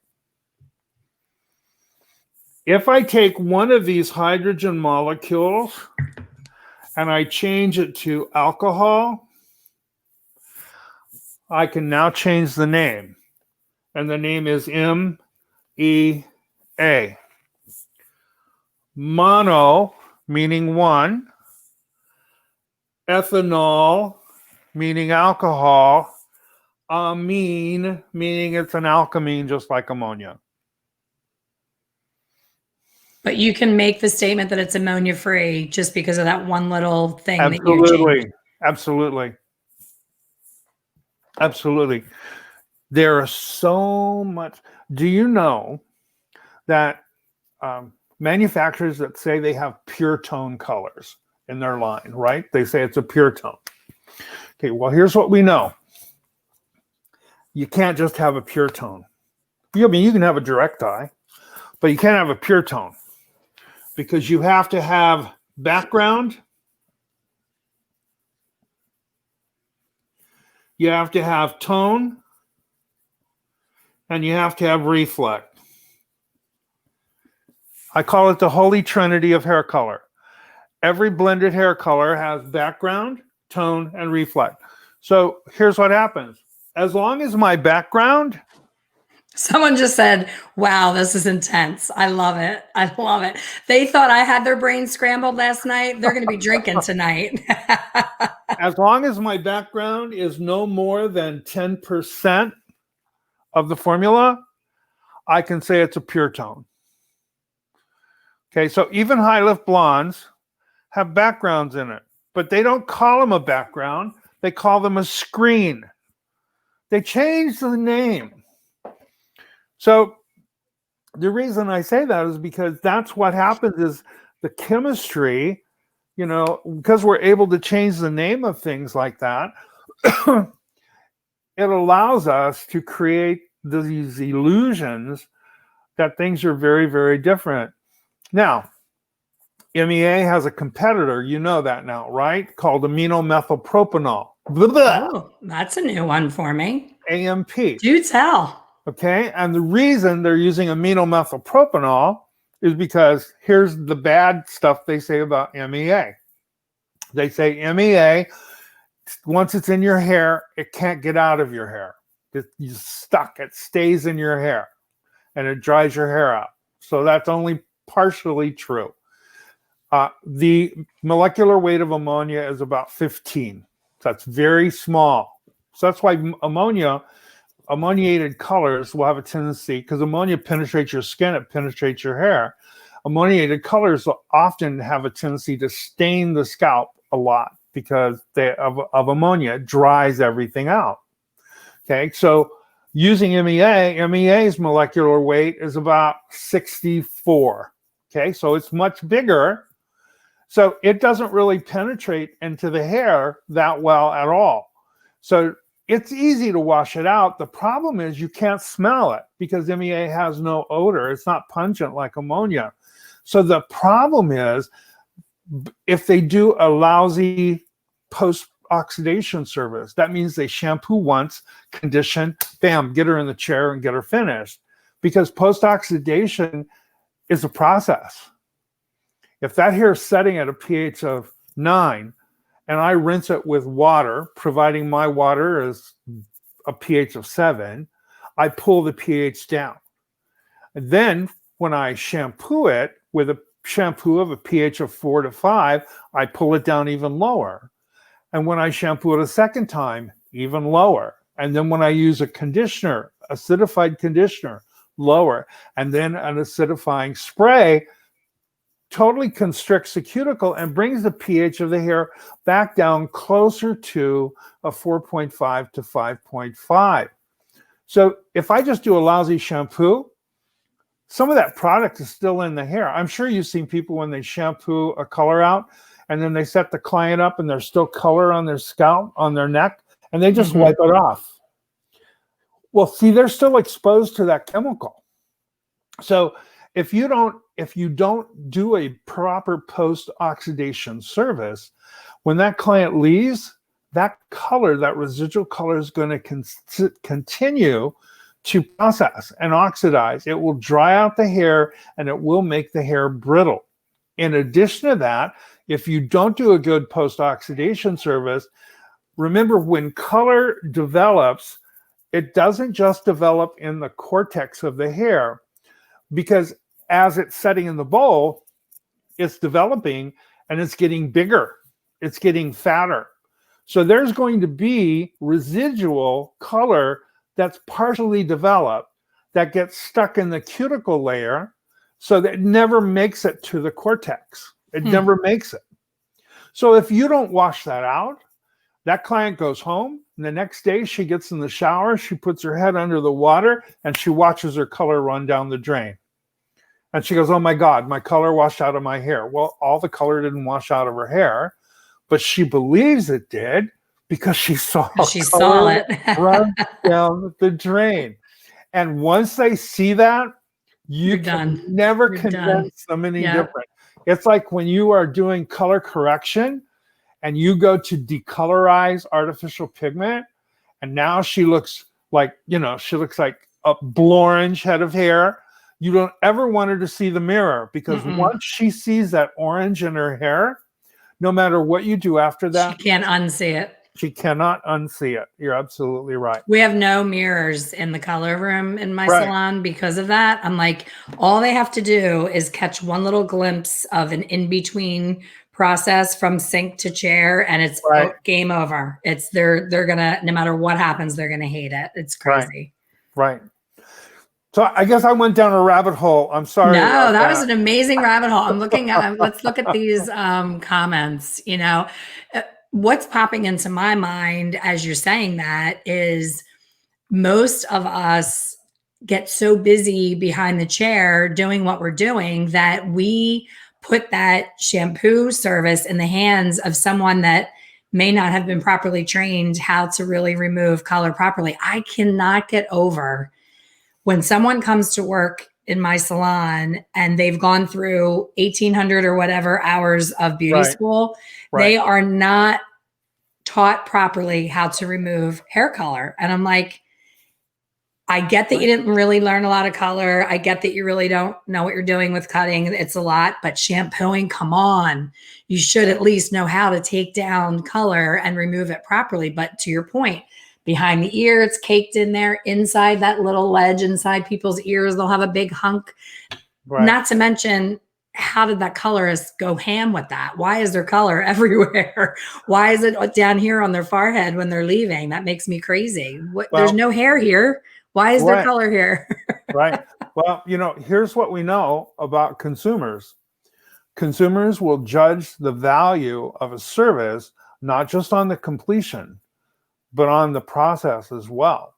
If I take one of these hydrogen molecules and I change it to alcohol, I can now change the name. And the name is MEA. Mono, meaning one. Ethanol, meaning alcohol. Amine, meaning it's an alkymene just like ammonia. But you can make the statement that it's ammonia free just because of that one little thing that you changed. Absolutely. Absolutely. Absolutely. There are so much. Do you know that manufacturers that say they have pure tone colors in their line, right? They say it's a pure tone. Okay, well, here's what we know. You can't just have a pure tone. I mean, you can have a direct dye, but you can't have a pure tone because you have to have background. You have to have tone, and you have to have reflect. I call it the holy trinity of hair color. Every blended hair color has background, tone, and reflect. So here's what happens. As long as my background... Someone just said, wow, this is intense. I love it. I love it. They thought I had their brain scrambled last night. They're going to be drinking tonight. As long as my background is no more than 10% of the formula, I can say it's a pure tone. Okay, so even high lift blondes have backgrounds in it, but they don't call them a background. They call them a screen. They changed the name. So the reason I say that is because that's what happens is the chemistry, you know, because we're able to change the name of things like that, it allows us to create these illusions that things are very, very different. Now, MEA has a competitor, you know that now, right? Called aminomethylpropanol. Oh, that's a new one for me. AMP. Do tell. Okay, and the reason they're using aminomethylpropanol is because here's the bad stuff they say about MEA. They say MEA, once it's in your hair, it can't get out of your hair. You're stuck. It stays in your hair, and it dries your hair out. So that's only partially true. The molecular weight of ammonia is about 15. So that's very small. So that's why ammoniated colors will have a tendency, because ammonia penetrates your skin, it penetrates your hair. Ammoniated colors will often have a tendency to stain the scalp a lot because of ammonia. It dries everything out. Okay, so using MEA's molecular weight is about 64. Okay, so it's much bigger. So it doesn't really penetrate into the hair that well at all. So it's easy to wash it out. The problem is you can't smell it because MEA has no odor. It's not pungent like ammonia. So the problem is if they do a lousy post-oxidation service, that means they shampoo once, condition, bam, get her in the chair and get her finished. Because post-oxidation is a process. If that hair is setting at a pH of 9, and I rinse it with water, providing my water is a pH of 7, I pull the pH down. And then when I shampoo it with a shampoo of a pH of 4 to 5, I pull it down even lower. And when I shampoo it a second time, even lower. And then when I use a conditioner, acidified conditioner, lower. And then an acidifying spray, totally constricts the cuticle and brings the pH of the hair back down closer to a 4.5 to 5.5. So if I just do a lousy shampoo, some of that product is still in the hair. I'm sure you've seen people when they shampoo a color out and then they set the client up and there's still color on their scalp, on their neck, and they just wipe it off. Well, see, they're still exposed to that chemical. So if you don't do a proper post-oxidation service, when that client leaves, that color, that residual color is going to continue to process and oxidize. It will dry out the hair and it will make the hair brittle. In addition to that, if you don't do a good post-oxidation service, remember when color develops, it doesn't just develop in the cortex of the hair, because as it's setting in the bowl, it's developing and it's getting bigger. It's getting fatter. So there's going to be residual color that's partially developed that gets stuck in the cuticle layer, so that it never makes it to the cortex. It never makes it. So if you don't wash that out, that client goes home, and the next day she gets in the shower, she puts her head under the water, and she watches her color run down the drain. And she goes, oh my God, my color washed out of my hair. Well, all the color didn't wash out of her hair, but she believes it did because she saw it run down the drain. And once they see that, you can never convince them any different. It's like when you are doing color correction and you go to decolorize artificial pigment, and now she looks like, she looks like a blue-orange head of hair. You don't ever want her to see the mirror, because once she sees that orange in her hair, no matter what you do after that, she can't unsee it. She cannot unsee it. You're absolutely right. We have no mirrors in the color room in my salon because of that. I'm like, all they have to do is catch one little glimpse of an in-between process from sink to chair, and it's game over. It's they're gonna, no matter what happens, they're gonna hate it. It's crazy. Right. So I guess I went down a rabbit hole. I'm sorry. No, that was an amazing rabbit hole. I'm looking at, let's look at these comments. What's popping into my mind as you're saying that is most of us get so busy behind the chair doing what we're doing that we put that shampoo service in the hands of someone that may not have been properly trained how to really remove color properly. I cannot get over when someone comes to work in my salon and they've gone through 1,800 or whatever hours of beauty school, they are not taught properly how to remove hair color. And I'm like, I get that you didn't really learn a lot of color. I get that you really don't know what you're doing with cutting. It's a lot, but shampooing, come on. You should at least know how to take down color and remove it properly. But to your point, behind the ear, it's caked in there. Inside that little ledge inside people's ears, they'll have a big hunk. Not to mention, how did that colorist go ham with that? Why is there color everywhere? Why is it down here on their forehead when they're leaving? That makes me crazy. There's no hair here. Why is there color here? Well, here's what we know about consumers. Consumers will judge the value of a service not just on the completion, but on the process as well.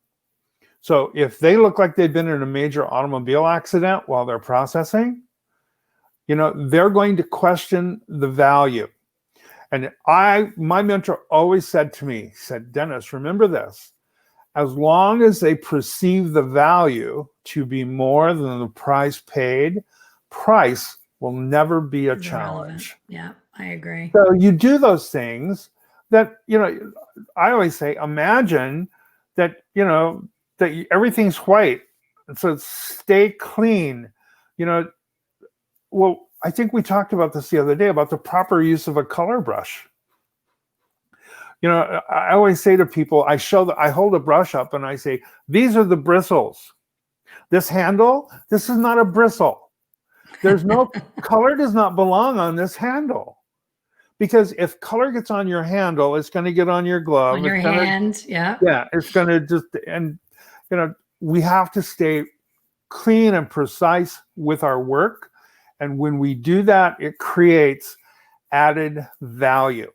So if they look like they've been in a major automobile accident while they're processing, they're going to question the value. And my mentor always said to me, Dennis, remember this, as long as they perceive the value to be more than the price paid, price will never be a challenge. Yeah, I agree. So you do those things that, I always say, imagine that, that everything's white. And so stay clean. Well, I think we talked about this the other day about the proper use of a color brush. I always say to people, I hold a brush up and I say, these are the bristles. This handle, this is not a bristle. There's no color does not belong on this handle. Because if color gets on your handle, it's going to get on your glove. On your hand, yeah. Yeah, it's going to just, and, we have to stay clean and precise with our work. And when we do that, it creates added value.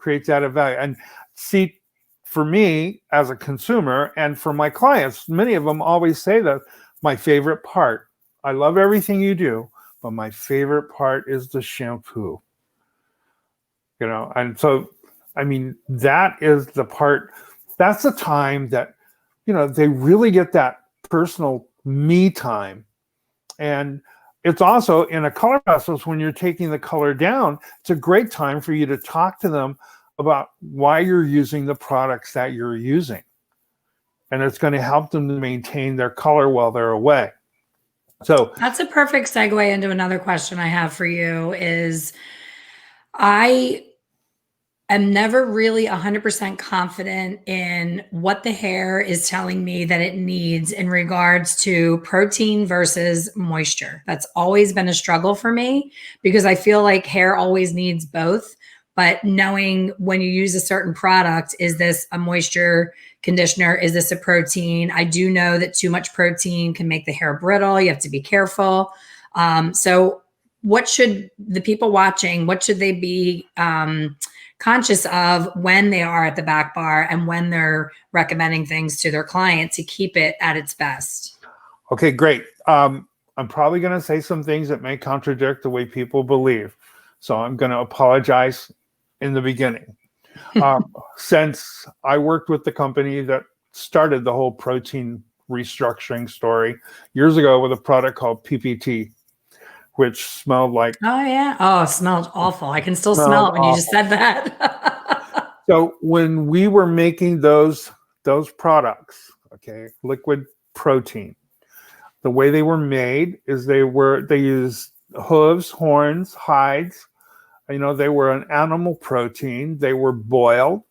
And see, for me as a consumer and for my clients, many of them always say that my favorite part, I love everything you do, but my favorite part is the shampoo. And so, that is the part, that's the time that, they really get that personal me time. And it's also in a color process when you're taking the color down, it's a great time for you to talk to them about why you're using the products that you're using. And it's going to help them to maintain their color while they're away. So that's a perfect segue into another question I have for you is I am never really 100% confident in what the hair is telling me that it needs in regards to protein versus moisture. That's always been a struggle for me because I feel like hair always needs both. but knowing when you use a certain product, is this a moisture conditioner? Is this a protein? I do know that too much protein can make the hair brittle. You have to be careful. So what should the people watching, what should they be conscious of when they are at the back bar and when they're recommending things to their client to keep it at its best? Okay, great. I'm probably going to say some things that may contradict the way people believe. So I'm going to apologize in the beginning. Since I worked with the company that started the whole protein restructuring story years ago with a product called PPT, which smelled like... Oh, yeah. Oh, it smelled awful. I can still smell smelled it when you just awful. said that. So when we were making those products, okay, liquid protein, the way they were made is they used hooves, horns, hides. You know, they were an animal protein. They were boiled,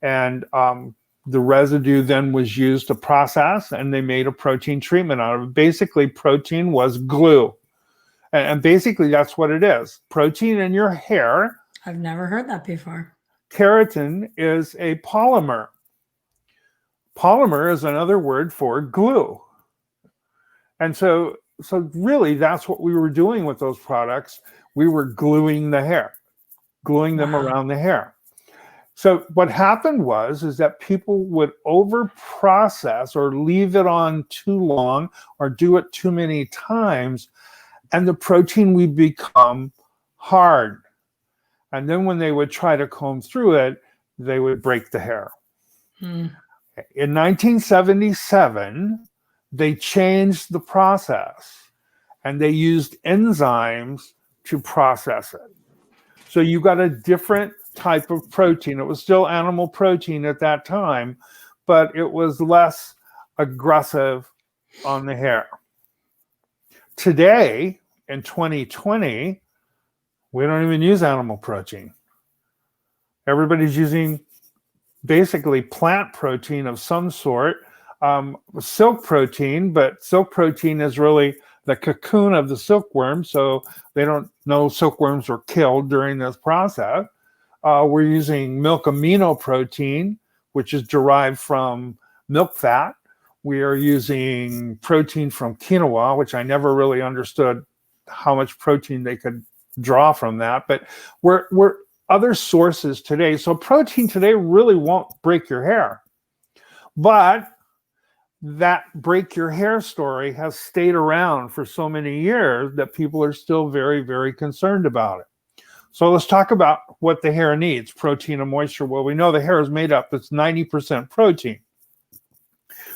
and the residue then was used to process, and they made a protein treatment out of it. Basically, protein was glue. And basically, that's what it is. Protein in your hair. I've never heard that before. Keratin is a polymer. Polymer is another word for glue. And so really, that's what we were doing with those products. We were gluing the hair, gluing them around the hair. So what happened is that people would over-process or leave it on too long or do it too many times, and the protein would become hard. And then when they would try to comb through it, they would break the hair. In 1977, they changed the process, and they used enzymes to process it. So you got a different type of protein. It was still animal protein at that time, but it was less aggressive on the hair. Today, in 2020, we don't even use animal protein. Everybody's using basically plant protein of some sort, silk protein, but silk protein is really the cocoon of the silkworm, so they don't know silkworms were killed during this process. We're using milk amino protein, which is derived from milk fat. We are using protein from quinoa, which I never really understood how much protein they could draw from that, but we're other sources today. So protein today really won't break your hair, but that break your hair story has stayed around for so many years that people are still very, very concerned about it. So let's talk about what the hair needs, protein and moisture. Well, we know the hair is made up, it's 90% protein.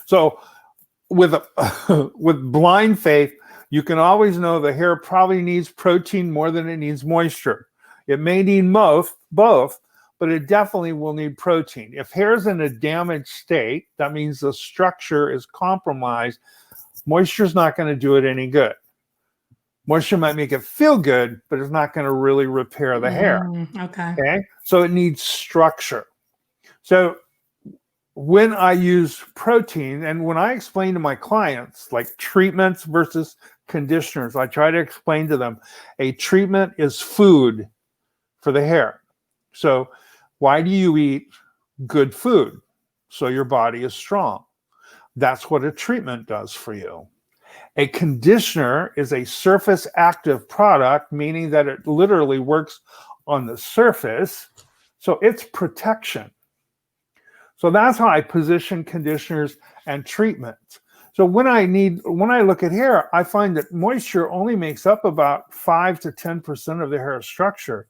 So with blind faith, you can always know the hair probably needs protein more than it needs moisture. It may need both, but it definitely will need protein. If hair is in a damaged state, that means the structure is compromised. Moisture is not going to do it any good. Moisture might make it feel good, but it's not going to really repair the hair. Okay. So it needs structure. So when I use protein, and when I explain to my clients, like treatments versus conditioners, I try to explain to them a treatment is food for the hair. So why do you eat good food? So your body is strong. That's what a treatment does for you. A conditioner is a surface active product, meaning that it literally works on the surface. So it's protection. So that's how I position conditioners and treatments. So when I look at hair, I find that moisture only makes up about 5 to 10% of the hair structure.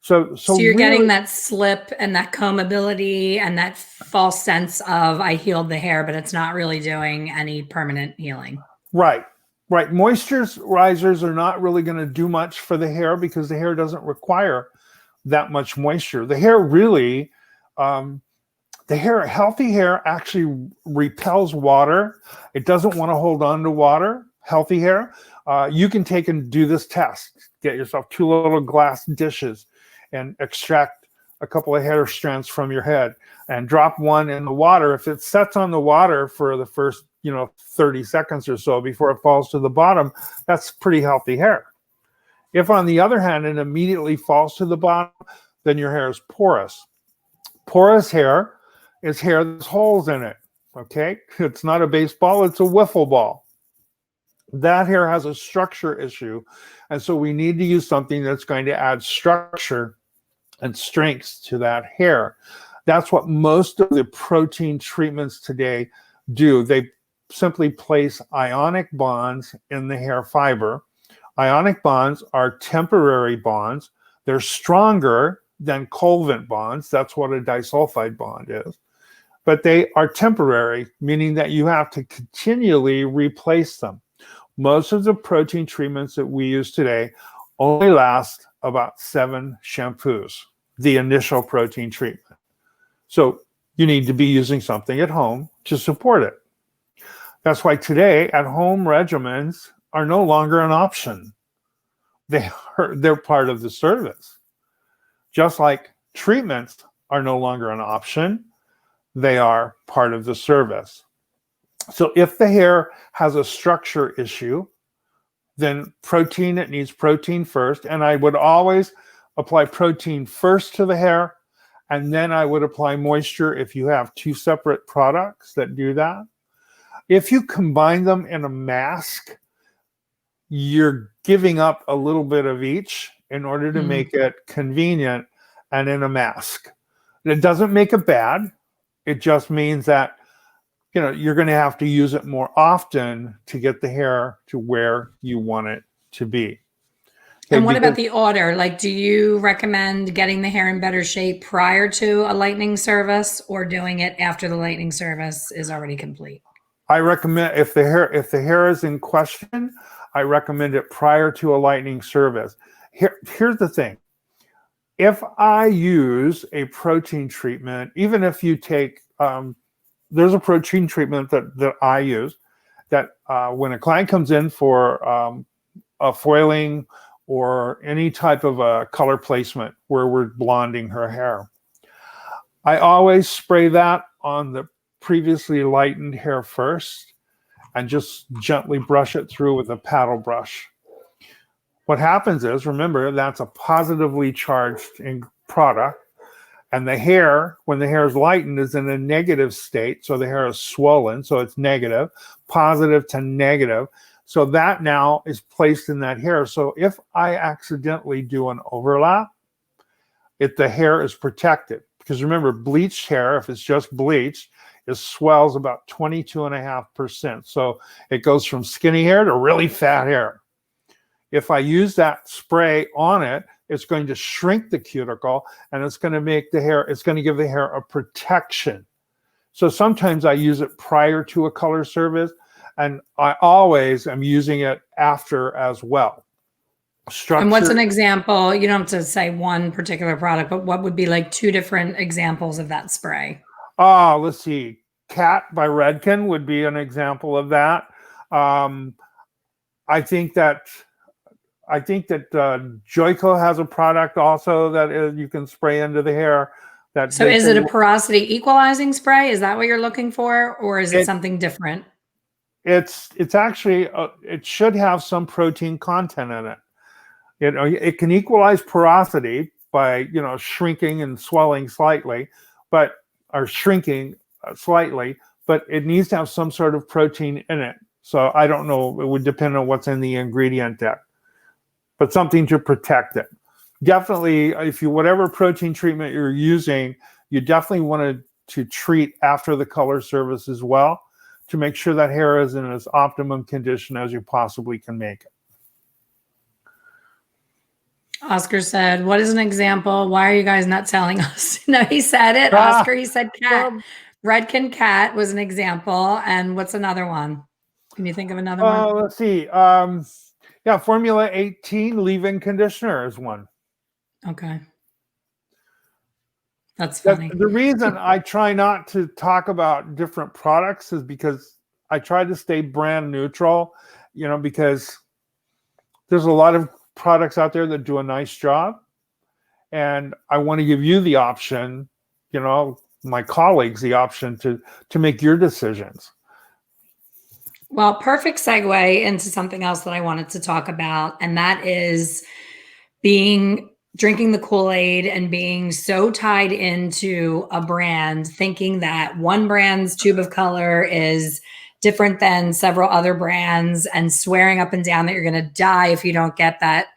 So you're really getting that slip and that combability and that false sense of I healed the hair, but it's not really doing any permanent healing. Right. Moisturizers are not really going to do much for the hair because the hair doesn't require that much moisture. The hair really, healthy hair actually repels water. It doesn't want to hold on to water. Healthy hair. You can take and do this test. Get yourself 2 little glass dishes and extract a couple of hair strands from your head and drop one in the water. If it sets on the water for the first 30 seconds or so before it falls to the bottom, that's pretty healthy hair. If on the other hand it immediately falls to the bottom, then your hair is porous. Porous hair is hair that has holes in it. Okay, it's not a baseball, it's a wiffle ball. That hair has a structure issue, and so we need to use something that's going to add structure and strength to that hair. That's what most of the protein treatments today do. They simply place ionic bonds in the hair fiber. Ionic bonds are temporary bonds. They're stronger than covalent bonds. That's what a disulfide bond is. But they are temporary, meaning that you have to continually replace them. Most of the protein treatments that we use today only last about 7 shampoos, the initial protein treatment. So you need to be using something at home to support it. That's why today at-home regimens are no longer an option. They're part of the service. Just like treatments are no longer an option, they are part of the service. So if the hair has a structure issue, then protein, it needs protein first. And I would always apply protein first to the hair, and then I would apply moisture if you have 2 separate products that do that. If you combine them in a mask, you're giving up a little bit of each in order to make it convenient and in a mask. It doesn't make it bad. It just means that you're going to have to use it more often to get the hair to where you want it to be. Okay, and what about the order? Like, do you recommend getting the hair in better shape prior to a lightening service or doing it after the lightening service is already complete? I recommend if the hair is in question, I recommend it prior to a lightening service. Here's the thing. If I use a protein treatment, even if you take there's a protein treatment that I use that when a client comes in for a foiling or any type of a color placement where we're blonding her hair, I always spray that on the previously lightened hair first and just gently brush it through with a paddle brush. What happens is, remember, that's a positively charged product. And the hair, when the hair is lightened, is in a negative state. So the hair is swollen. So it's negative, positive to negative. So that now is placed in that hair. So if I accidentally do an overlap, the hair is protected. Because remember, bleached hair, if it's just bleached, it swells about 22.5%. So it goes from skinny hair to really fat hair. If I use that spray on it, it's going to shrink the cuticle and it's going to make the hair, it's going to give the hair a protection. So sometimes I use it prior to a color service, and I always am using it after as well. And what's an example? You don't have to say one particular product, but what would be like 2 different examples of that spray? Let's see. Cat by Redken would be an example of that. I think that Joico has a product also that you can spray into the hair. So is it a porosity equalizing spray? Is that what you're looking for? Or is it something different? It's actually, it should have some protein content in it. It can equalize porosity by, shrinking and swelling slightly, or shrinking slightly, but it needs to have some sort of protein in it. So I don't know, it would depend on what's in the ingredient deck. But something to protect it. Definitely, whatever protein treatment you're using, you definitely want to treat after the color service as well to make sure that hair is in as optimum condition as you possibly can make it. Oscar said, what is an example? Why are you guys not telling us? No, he said it. Oscar, he said cat. Redken cat was an example. And what's another one? Can you think of another one? Let's see. Yeah, Formula 18 leave-in conditioner is one. Okay. That's funny. The reason I try not to talk about different products is because I try to stay brand neutral, because there's a lot of products out there that do a nice job. And I want to give you the option, my colleagues, the option to make your decisions. Well, perfect segue into something else that I wanted to talk about, and that is being drinking the Kool-Aid and being so tied into a brand, thinking that one brand's tube of color is different than several other brands, and swearing up and down that you're going to die if you don't get that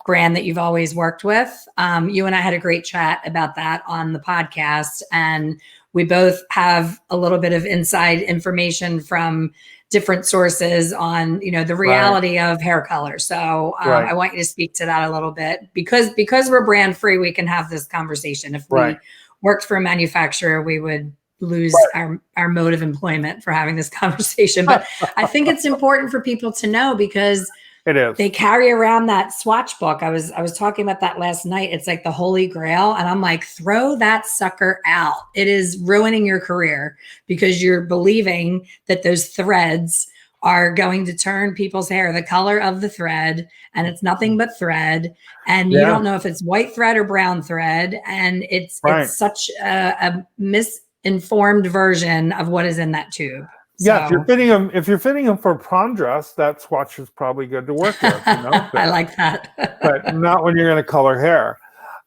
brand that you've always worked with. You and I had a great chat about that on the podcast, and we both have a little bit of inside information from different sources on, you know, the reality of hair color. So I want you to speak to that a little bit, because we're brand free, we can have this conversation. If we worked for a manufacturer, we would lose our mode of employment for having this conversation. But I think it's important for people to know, because it is. They carry around that swatch book. I was talking about that last night. It's like the holy grail. And I'm like, throw that sucker out. It is ruining your career, because you're believing that those threads are going to turn people's hair the color of the thread, and it's nothing but thread. And you don't know if it's white thread or brown thread. And it's such a misinformed version of what is in that tube. Yeah, so, if you're fitting them for a prom dress, that swatch is probably good to work with. You know? I like that. But not when you're going to color hair.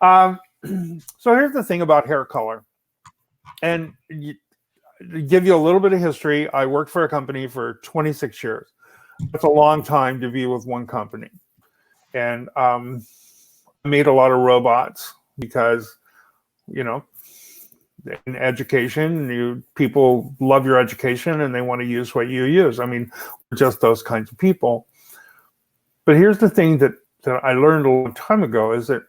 So here's the thing about hair color. And to give you a little bit of history, I worked for a company for 26 years. That's a long time to be with one company. And I made a lot of robots because, you know, in education, people love your education and they want to use what you use. I mean, just those kinds of people. But here's the thing that I learned a long time ago, is that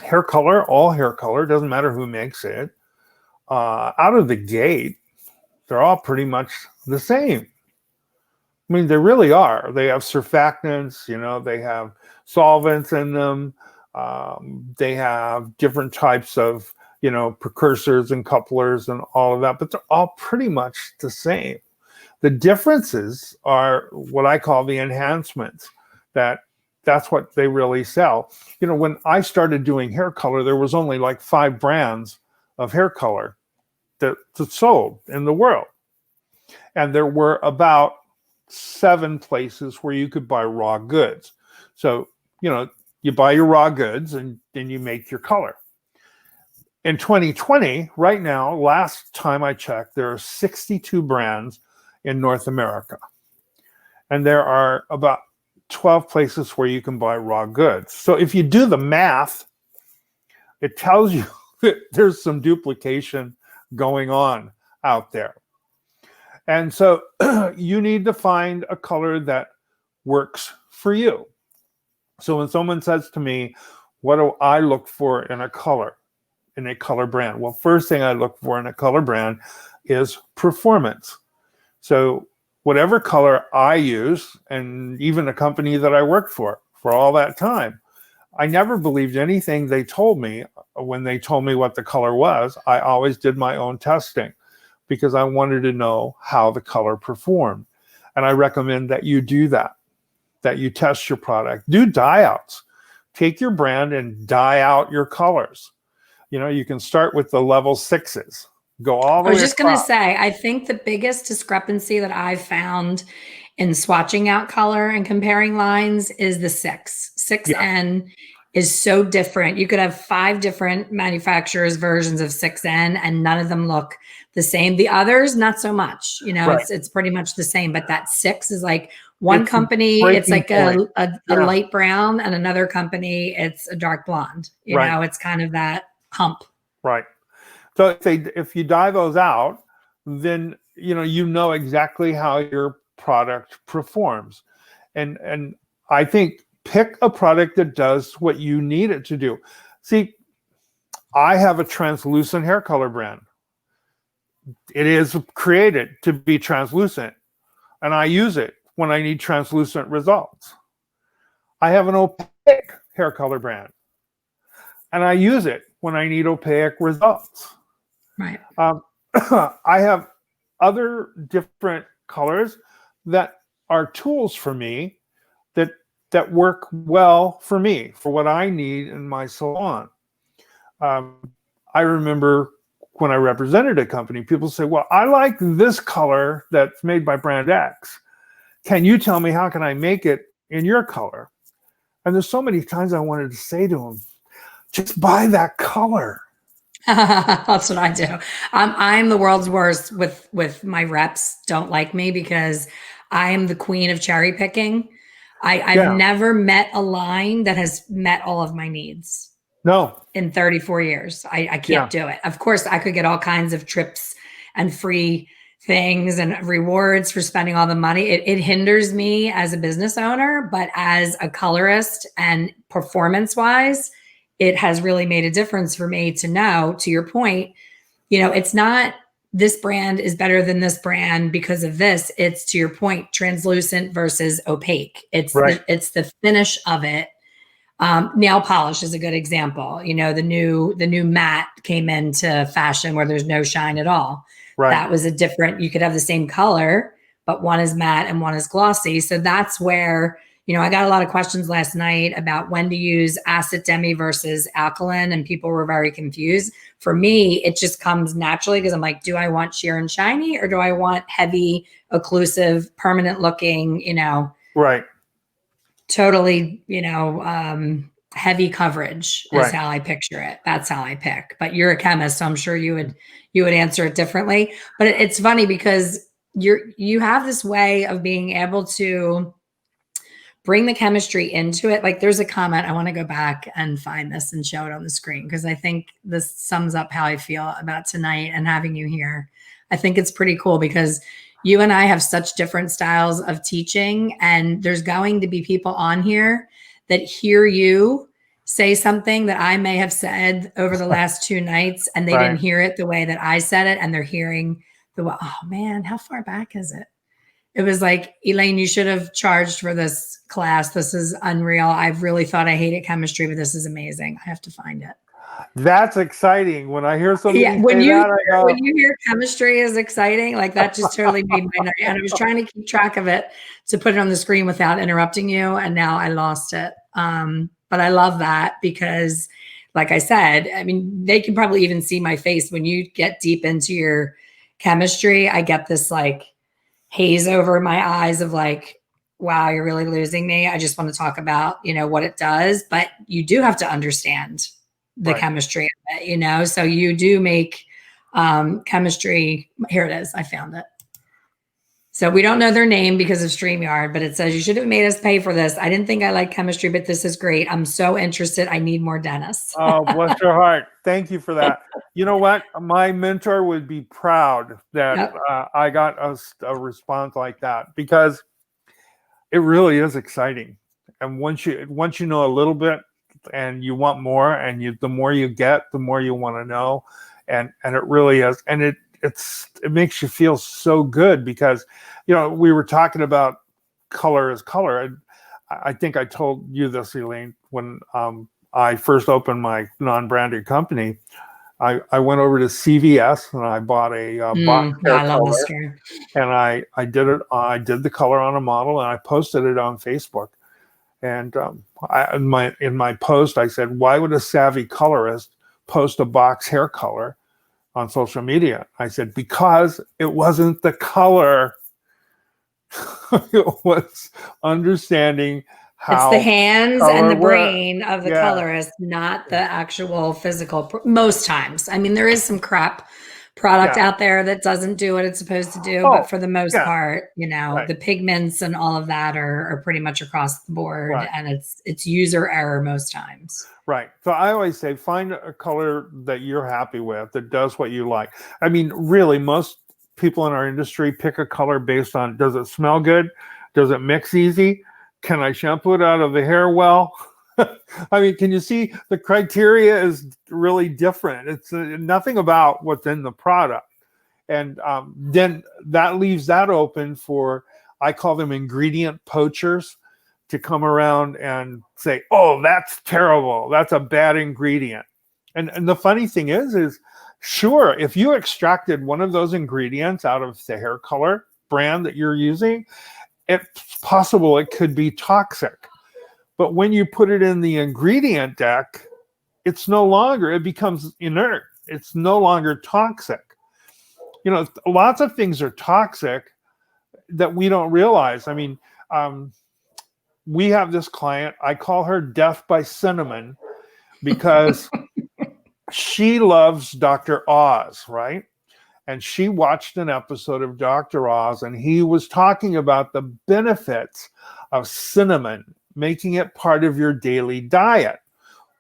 hair color, all hair color, doesn't matter who makes it, out of the gate, they're all pretty much the same. I mean, they really are. They have surfactants, you know, they have solvents in them. They have different types of, you know, precursors and couplers and all of that, but they're all pretty much the same. The differences are what I call the enhancements. That's what they really sell. You know, when I started doing hair color, there was only like 5 brands of hair color that sold in the world. And there were about 7 places where you could buy raw goods. So, you know, you buy your raw goods and then you make your color. In 2020, right now, last time I checked, there are 62 brands in North America. And there are about 12 places where you can buy raw goods. So if you do the math, it tells you that there's some duplication going on out there. And so you need to find a color that works for you. So when someone says to me, what do I look for in a color brand? Well, first thing I look for in a color brand is performance. So whatever color I use, and even the company that I worked for all that time, I never believed anything they told me when they told me what the color was. I always did my own testing because I wanted to know how the color performed. And I recommend that you do that you test your product. Do dye outs. Take your brand and dye out your colors. You know, you can start with the level 6s. Go all the way. I was just going to say, I think the biggest discrepancy that I've found in swatching out color and comparing lines is the 6. 6N is so different. You could have 5 different manufacturers' versions of 6N and none of them look the same. The others, not so much. You know, it's pretty much the same. But that 6 is like one company, it's like a light brown, and another company, it's a dark blonde. You know, it's kind of that hump. Right. So if you dye those out, then you know exactly how your product performs. And I think pick a product that does what you need it to do. See, I have a translucent hair color brand. It is created to be translucent, and I use it when I need translucent results. I have an opaque hair color brand, and I use it when I need opaque results. Right. I have other different colors that are tools for me that work well for me, for what I need in my salon. I remember when I represented a company, people say, well, I like this color that's made by brand X. Can you tell me how can I make it in your color? And there's so many times I wanted to say to them, just buy that color. That's what I do. I'm the world's worst with my reps don't like me because I am the queen of cherry picking. I've never met a line that has met all of my needs. No. In 34 years. I can't do it. Of course, I could get all kinds of trips and free things and rewards for spending all the money. It hinders me as a business owner, but as a colorist and performance wise, it has really made a difference for me to know, to your point, it's not this brand is better than this brand because of this. It's, to your point, translucent versus opaque. It's it's the finish of it. Nail polish is a good example. The new matte came into fashion where there's no shine at all. Right. That was you could have the same color, but one is matte and one is glossy. So that's where, I got a lot of questions last night about when to use acid demi versus alkaline, and people were very confused. For me, it just comes naturally because I'm like, do I want sheer and shiny, or do I want heavy, occlusive, permanent looking, right. totally, heavy coverage is how I picture it. That's how I pick. But you're a chemist, so I'm sure you would answer it differently. But it's funny because you have this way of being able to bring the chemistry into it. Like, there's a comment, I want to go back and find this and show it on the screen because I think this sums up how I feel about tonight and having you here. I think it's pretty cool because you and I have such different styles of teaching, and there's going to be people on here that hear you say something that I may have said over the last 2 nights, and they didn't hear it the way that I said it, and they're hearing oh man, how far back is it? It was like, Elaine, you should have charged for this class. This is unreal. I've really thought I hated chemistry, but this is amazing. I have to find it. That's exciting. When I hear somebody when say you that, I go, when you hear chemistry is exciting, like that just totally made my night. And I was trying to keep track of it to put it on the screen without interrupting you, and now I lost it. But I love that because, like I said, I mean, they can probably even see my face when you get deep into your chemistry. I get this like haze over my eyes of like, wow, you're really losing me. I just want to talk about, what it does, but you do have to understand the chemistry of it, so you do make chemistry. Here it is. I found it. So we don't know their name because of StreamYard, but it says, you should have made us pay for this. I didn't think I liked chemistry, but this is great. I'm so interested. I need more dentists. Oh, bless your heart. Thank you for that. You know what? My mentor would be proud that I got a response like that, because it really is exciting. And once you know a little bit and you want more, and the more you get, the more you want to know. And it really is. And it makes you feel so good because, we were talking about color is color. And I think I told you this, Elaine, when I first opened my non-branded company. I went over to CVS and I bought a box hair I love color, this story. and I did it. I did the color on a model and I posted it on Facebook. And in my post, I said, "Why would a savvy colorist post a box hair color on social media?" I said, "Because it wasn't the color; it was understanding how it's the hands and the brain of the Yeah. colorist, not the actual physical. Most times, I mean, there is some crap product out there that doesn't do what it's supposed to do, but for the most part, the pigments and all of that are pretty much across the board, and it's user error most times. Right. So I always say, find a color that you're happy with, that does what you like. I mean, really, most people in our industry pick a color based on, does it smell good? Does it mix easy? Can I shampoo it out of the hair well? I mean, can you see the criteria is really different? It's nothing about what's in the product. And then that leaves that open for, I call them ingredient poachers, to come around and say, "Oh, that's terrible. That's a bad ingredient." And the funny thing is sure, if you extracted one of those ingredients out of the hair color brand that you're using, it's possible it could be toxic. But when you put it in the ingredient deck, it becomes inert. It's no longer toxic. Lots of things are toxic that we don't realize. I mean, we have this client, I call her Death by Cinnamon, because she loves Dr. Oz, right? And she watched an episode of Dr. Oz, and he was talking about the benefits of cinnamon, making it part of your daily diet.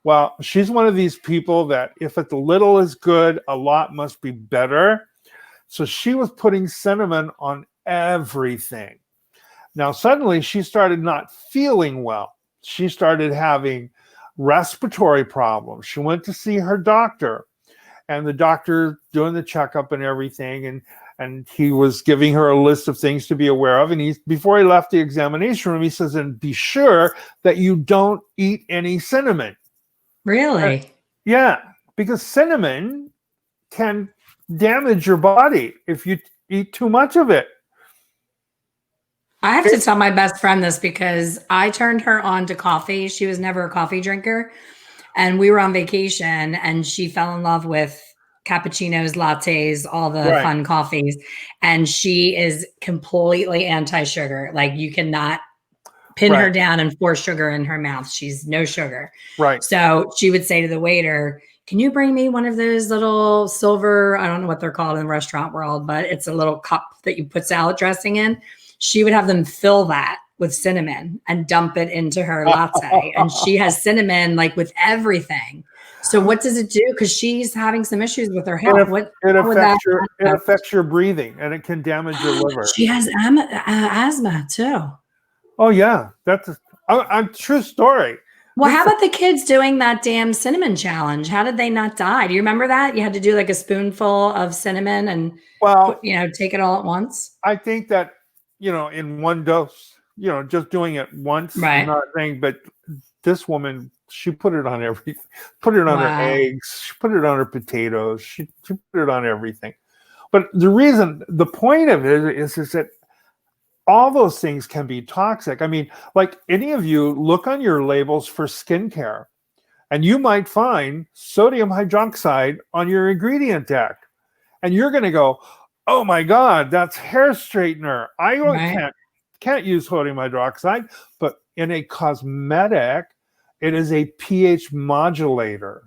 Well, she's one of these people that if a little is good, a lot must be better. So she was putting cinnamon on everything. Now, suddenly she started not feeling well. She started having respiratory problems. She went to see her doctor, and the doctor doing the checkup and everything, and he was giving her a list of things to be aware of. And before he left the examination room, he says, and be sure that you don't eat any cinnamon. Really? Yeah, because cinnamon can damage your body if you eat too much of it. I have to tell my best friend this because I turned her on to coffee. She was never a coffee drinker. And we were on vacation and she fell in love with cappuccinos, lattes, all the fun coffees. And she is completely anti-sugar. Like you cannot pin her down and force sugar in her mouth. She's no sugar. Right. So she would say to the waiter, can you bring me one of those little silver, I don't know what they're called in the restaurant world, but it's a little cup that you put salad dressing in. She would have them fill that with cinnamon and dump it into her latte. And she has cinnamon like with everything. So what does it do? Because she's having some issues with her health. It affects your breathing, and it can damage your liver. She has asthma too. Oh yeah, that's a true story. Well, how about the kids doing that damn cinnamon challenge? How did they not die? Do you remember that? You had to do like a spoonful of cinnamon and take it all at once. I think that, in one dose, just doing it once, right? Not saying, but this woman, she put it on everything. Put it on her eggs. She put it on her potatoes. She put it on everything. But the point of it is that all those things can be toxic. I mean, like any of you look on your labels for skincare, and you might find sodium hydroxide on your ingredient deck. And you're going to go, oh my God, that's hair straightener. I can't use sodium hydroxide. But in a cosmetic, it is a pH modulator.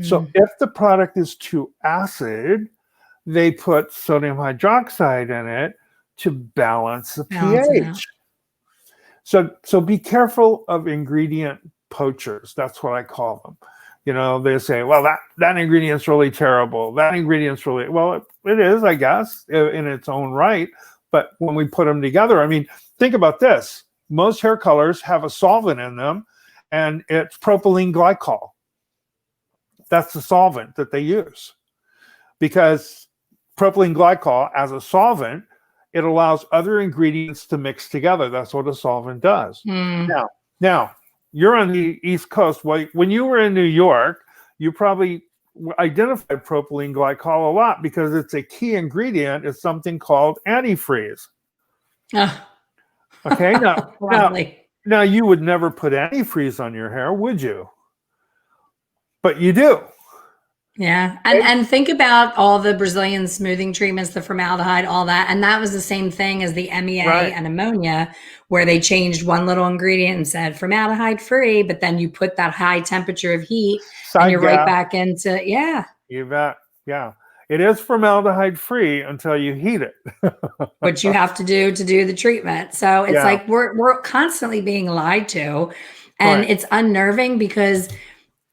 So if the product is too acid, they put sodium hydroxide in it to balance the pH. So be careful of ingredient poachers. That's what I call them. They say, well, that ingredient's really terrible. That ingredient's really, well, it is, I guess, in its own right. But when we put them together, I mean, think about this. Most hair colors have a solvent in them, and it's propylene glycol. That's the solvent that they use. Because propylene glycol, as a solvent, it allows other ingredients to mix together. That's what a solvent does. Now, you're on the East Coast. When you were in New York, you probably identified propylene glycol a lot because it's a key ingredient. It's something called antifreeze. Okay, now you would never put antifreeze on your hair, would you? But you do. Yeah. And think about all the Brazilian smoothing treatments, the formaldehyde, all that. And that was the same thing as the MEA and ammonia, where they changed one little ingredient and said formaldehyde free, but then you put that high temperature of heat and you're right back into, You bet. Yeah. It is formaldehyde free until you heat it. What you have to do the treatment. So it's like we're constantly being lied to. And it's unnerving because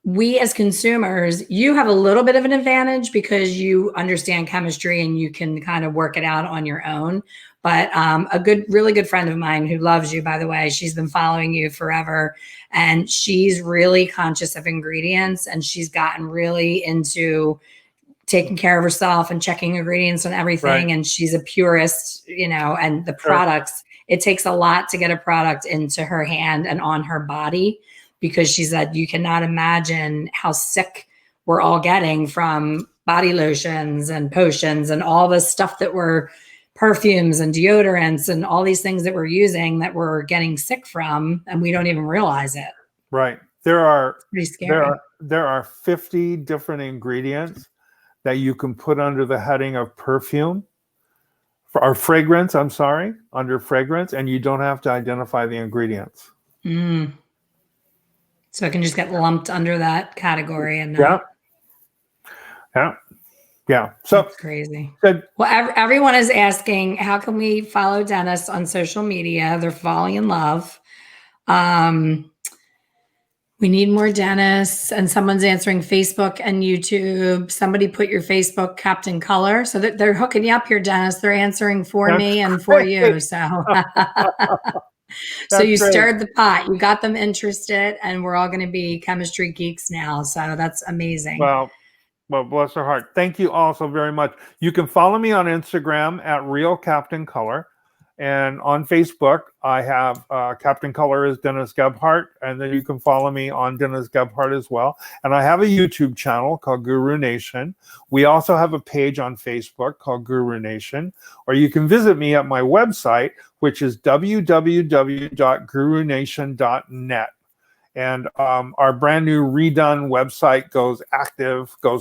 we as consumers, you have a little bit of an advantage because you understand chemistry and you can kind of work it out on your own. But really good friend of mine who loves you, by the way, she's been following you forever, and she's really conscious of ingredients, and she's gotten really into taking care of herself and checking ingredients and everything. And she's a purist, and the products, it takes a lot to get a product into her hand and on her body. Because she said, you cannot imagine how sick we're all getting from body lotions and potions and all this stuff that we're perfumes and deodorants and all these things that we're using that we're getting sick from, and we don't even realize it. Right. It's pretty scary. There are 50 different ingredients that you can put under the heading of perfume or fragrance, under fragrance, and you don't have to identify the ingredients. So it can just get lumped under that category and Yeah. not. Yeah. Yeah. So That's crazy. good. Well, everyone is asking, how can we follow Dennis on social media? They're falling in love. We need more Dennis, and someone's answering Facebook and YouTube. Somebody put your Facebook Captain Color. So they're hooking you up here, Dennis. They're answering for That's me and for you. great. So, so That's you great. stirred the pot. You got them interested, and we're all going to be chemistry geeks now. So that's amazing. Well, bless her heart. Thank you all so very much. You can follow me on Instagram at Real Captain Color. And on Facebook, I have Captain Color is Dennis Gebhart. And then you can follow me on Dennis Gebhart as well. And I have a YouTube channel called Guru Nation. We also have a page on Facebook called Guru Nation. Or you can visit me at my website, which is www.gurunation.net. And our brand new redone website goes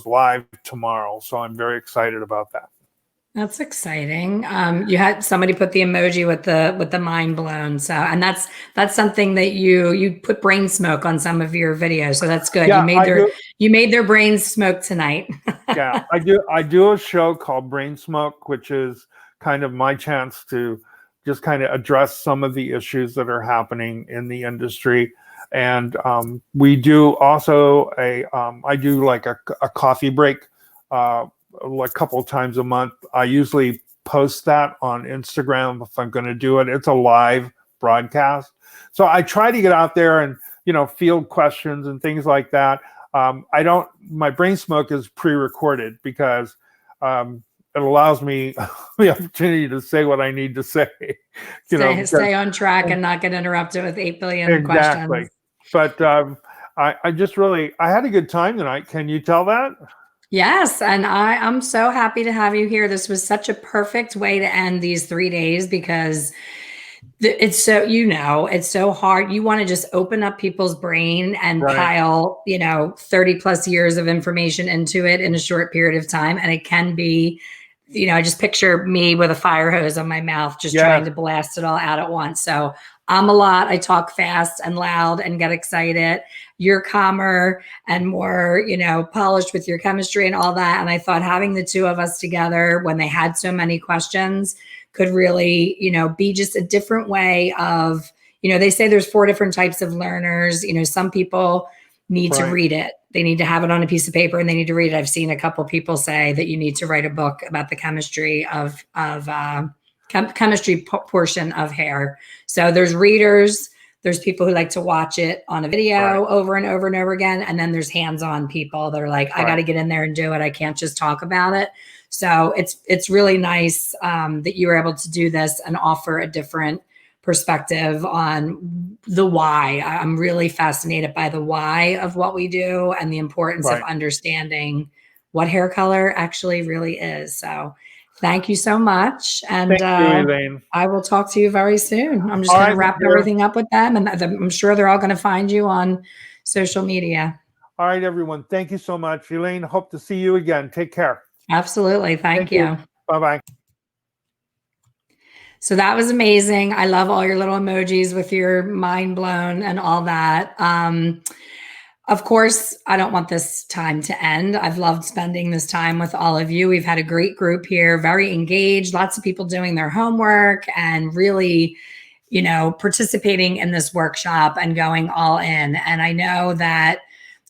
live tomorrow. So I'm very excited about that. That's exciting. You had somebody put the emoji with the mind blown. So, and that's something that you put brain smoke on some of your videos. So that's good. Yeah, You made their brains smoke tonight. Yeah, I do a show called Brain Smoke, which is kind of my chance to just kind of address some of the issues that are happening in the industry. And we do also I do like a coffee break like a couple of times a month. I usually post that on Instagram if I'm going to do it. It's a live broadcast. So I try to get out there and, field questions and things like that. My brain smoke is pre-recorded because it allows me the opportunity to say what I need to say. Stay on track and not get interrupted with 8 billion questions. But I just I had a good time tonight. Can you tell that? Yes, and I'm so happy to have you here. This was such a perfect way to end these 3 days because it's so, it's so hard. You want to just open up people's brain and pile, 30 plus years of information into it in a short period of time. And it can be, I just picture me with a fire hose on my mouth, just trying to blast it all out at once. So I'm a lot. I talk fast and loud and get excited. You're calmer and more, polished with your chemistry and all that. And I thought having the two of us together when they had so many questions could really, be just a different way of, they say there's 4 different types of learners. Some people need to read it. They need to have it on a piece of paper and they need to read it. I've seen a couple people say that you need to write a book about the chemistry of chemistry portion of hair. So there's readers, there's people who like to watch it on a video over and over and over again. And then there's hands-on people that are like, I got to get in there and do it. I can't just talk about it. So it's really nice that you were able to do this and offer a different perspective on the why. I'm really fascinated by the why of what we do and the importance of understanding what hair color actually really is. So thank you so much. And thank you, Elaine. I will talk to you very soon. I'm just going to wrap everything up with them. And I'm sure they're all going to find you on social media. All right, everyone. Thank you so much. Elaine, hope to see you again. Take care. Absolutely. Thank you. Bye-bye. So that was amazing. I love all your little emojis with your mind blown and all that. Of course, I don't want this time to end. I've loved spending this time with all of you. We've had a great group here, very engaged, lots of people doing their homework and really, participating in this workshop and going all in. And I know that,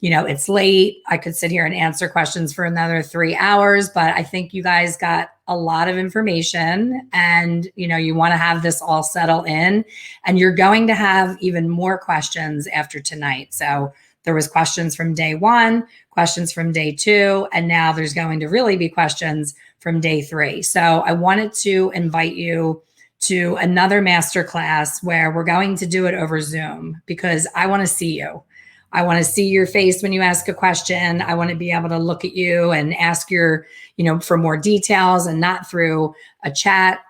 it's late. I could sit here and answer questions for another 3 hours, but I think you guys got a lot of information and, you want to have this all settle in and you're going to have even more questions after tonight. So there was questions from day 1, questions from day 2, and now there's going to really be questions from day 3. So I wanted to invite you to another masterclass where we're going to do it over Zoom because I want to see you. I want to see your face when you ask a question. I want to be able to look at you and ask your, for more details and not through a chat.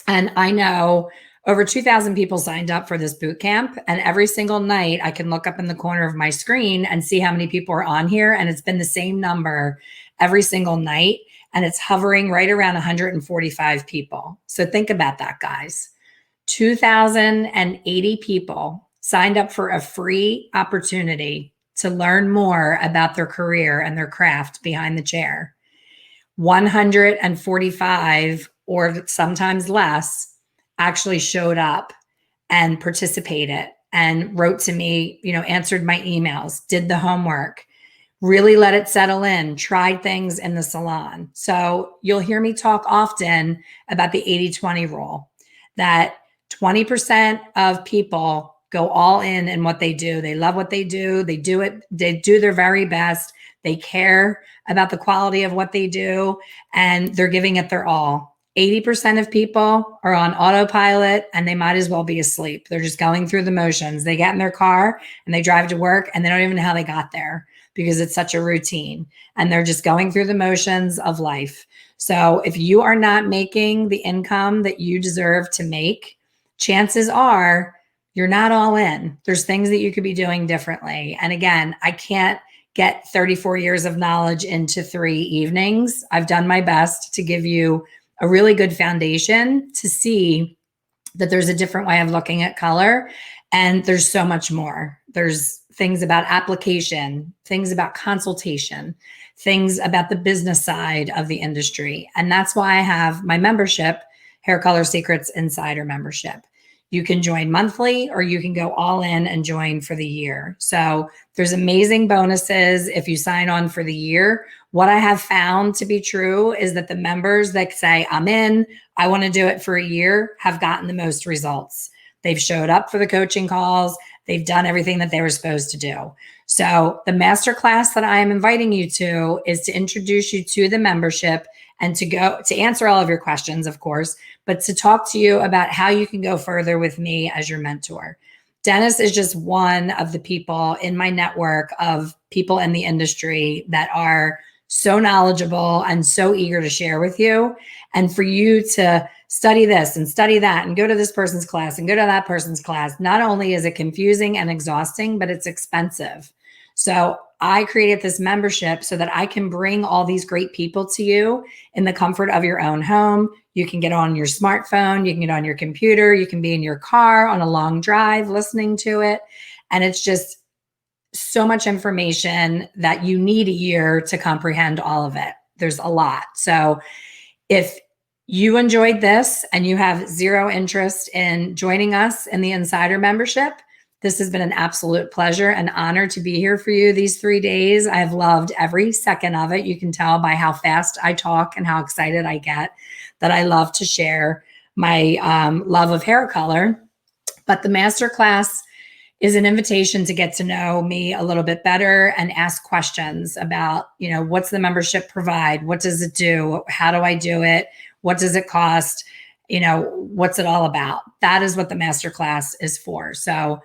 And I know over 2,000 people signed up for this boot camp. And every single night I can look up in the corner of my screen and see how many people are on here. And it's been the same number every single night. And it's hovering right around 145 people. So think about that, guys. 2,080 people signed up for a free opportunity to learn more about their career and their craft behind the chair. 145 or sometimes less actually showed up and participated and wrote to me, answered my emails, did the homework, really let it settle in, tried things in the salon. So you'll hear me talk often about the 80-20 rule, that 20% of people go all in what they do. They love what they do. They do it. They do their very best. They care about the quality of what they do, and they're giving it their all. 80% of people are on autopilot and they might as well be asleep. They're just going through the motions. They get in their car and they drive to work and they don't even know how they got there because it's such a routine and they're just going through the motions of life. So if you are not making the income that you deserve to make, chances are you're not all in. There's things that you could be doing differently. And again, I can't get 34 years of knowledge into 3 evenings. I've done my best to give you a really good foundation to see that there's a different way of looking at color. And there's so much more. There's things about application, things about consultation, things about the business side of the industry. And that's why I have my membership, Hair Color Secrets Insider membership. You can join monthly or you can go all in and join for the year. So there's amazing bonuses if you sign on for the year. What I have found to be true is that the members that say, I'm in, I want to do it for a year, have gotten the most results. They've showed up for the coaching calls. They've done everything that they were supposed to do. So the masterclass that I am inviting you to is to introduce you to the membership and to answer all of your questions, of course, but to talk to you about how you can go further with me as your mentor. Dennis is just one of the people in my network of people in the industry that are so knowledgeable and so eager to share with you. And for you to study this and study that and go to this person's class and go to that person's class, not only is it confusing and exhausting, but it's expensive. So I created this membership so that I can bring all these great people to you in the comfort of your own home. You can get on your smartphone, you can get on your computer, you can be in your car on a long drive listening to it. And it's just so much information that you need a year to comprehend all of it. There's a lot. So if you enjoyed this and you have zero interest in joining us in the Insider membership, this has been an absolute pleasure and honor to be here for you these 3 days. I have loved every second of it. You can tell by how fast I talk and how excited I get that I love to share my love of hair color. But the masterclass is an invitation to get to know me a little bit better and ask questions about, what's the membership provide? What does it do? How do I do it? What does it cost? What's it all about? That is what the masterclass is for. So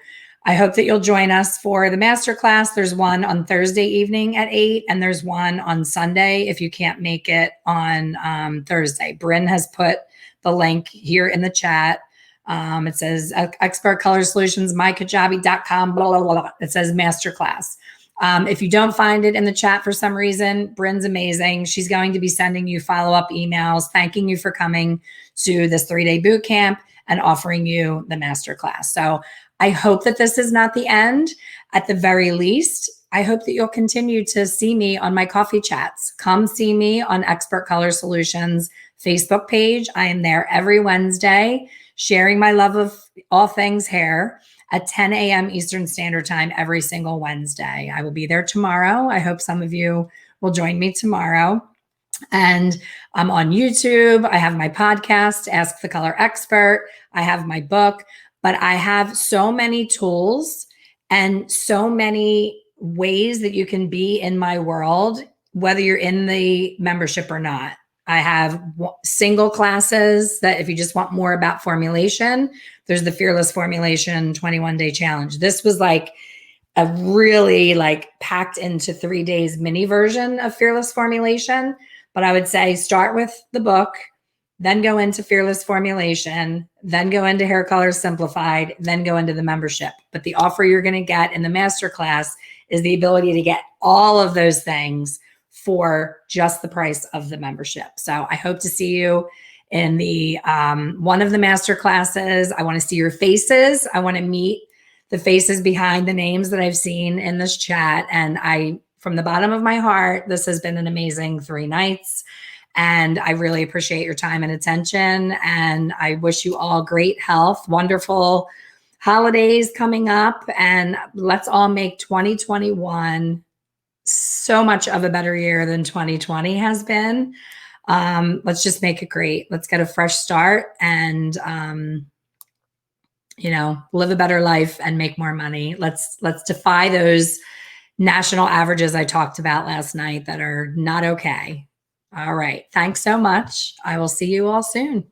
I hope that you'll join us for the masterclass. There's one on Thursday evening at 8, and there's one on Sunday if you can't make it on Thursday. Bryn has put the link here in the chat. It says Expert Color Solutions, mykajabi.com, blah, blah, blah. It says masterclass. If you don't find it in the chat for some reason, Bryn's amazing. She's going to be sending you follow-up emails, thanking you for coming to this 3-day boot camp and offering you the masterclass. So I hope that this is not the end. At the very least, I hope that you'll continue to see me on my coffee chats. Come see me on Expert Color Solutions Facebook page. I am there every Wednesday, sharing my love of all things hair at 10 a.m. Eastern Standard Time every single Wednesday. I will be there tomorrow. I hope some of you will join me tomorrow. And I'm on YouTube. I have my podcast, Ask the Color Expert. I have my book, but I have so many tools and so many ways that you can be in my world, whether you're in the membership or not. I have single classes that if you just want more about formulation, there's the Fearless Formulation 21-day challenge. This was like a really packed into 3 days mini version of Fearless Formulation. But I would say start with the book, then go into Fearless Formulation, then go into Hair Color Simplified, then go into the membership. But the offer you're going to get in the masterclass is the ability to get all of those things for just the price of the membership. So I hope to see you in the one of the master classes. I want to see your faces. I want to meet the faces behind the names that I've seen in this chat. And from the bottom of my heart, this has been an amazing 3 nights. And I really appreciate your time and attention. And I wish you all great health, wonderful holidays coming up. And let's all make 2021 so much of a better year than 2020 has been. Let's just make it great. Let's get a fresh start and, live a better life and make more money. Let's defy those national averages I talked about last night that are not okay. All right. Thanks so much. I will see you all soon.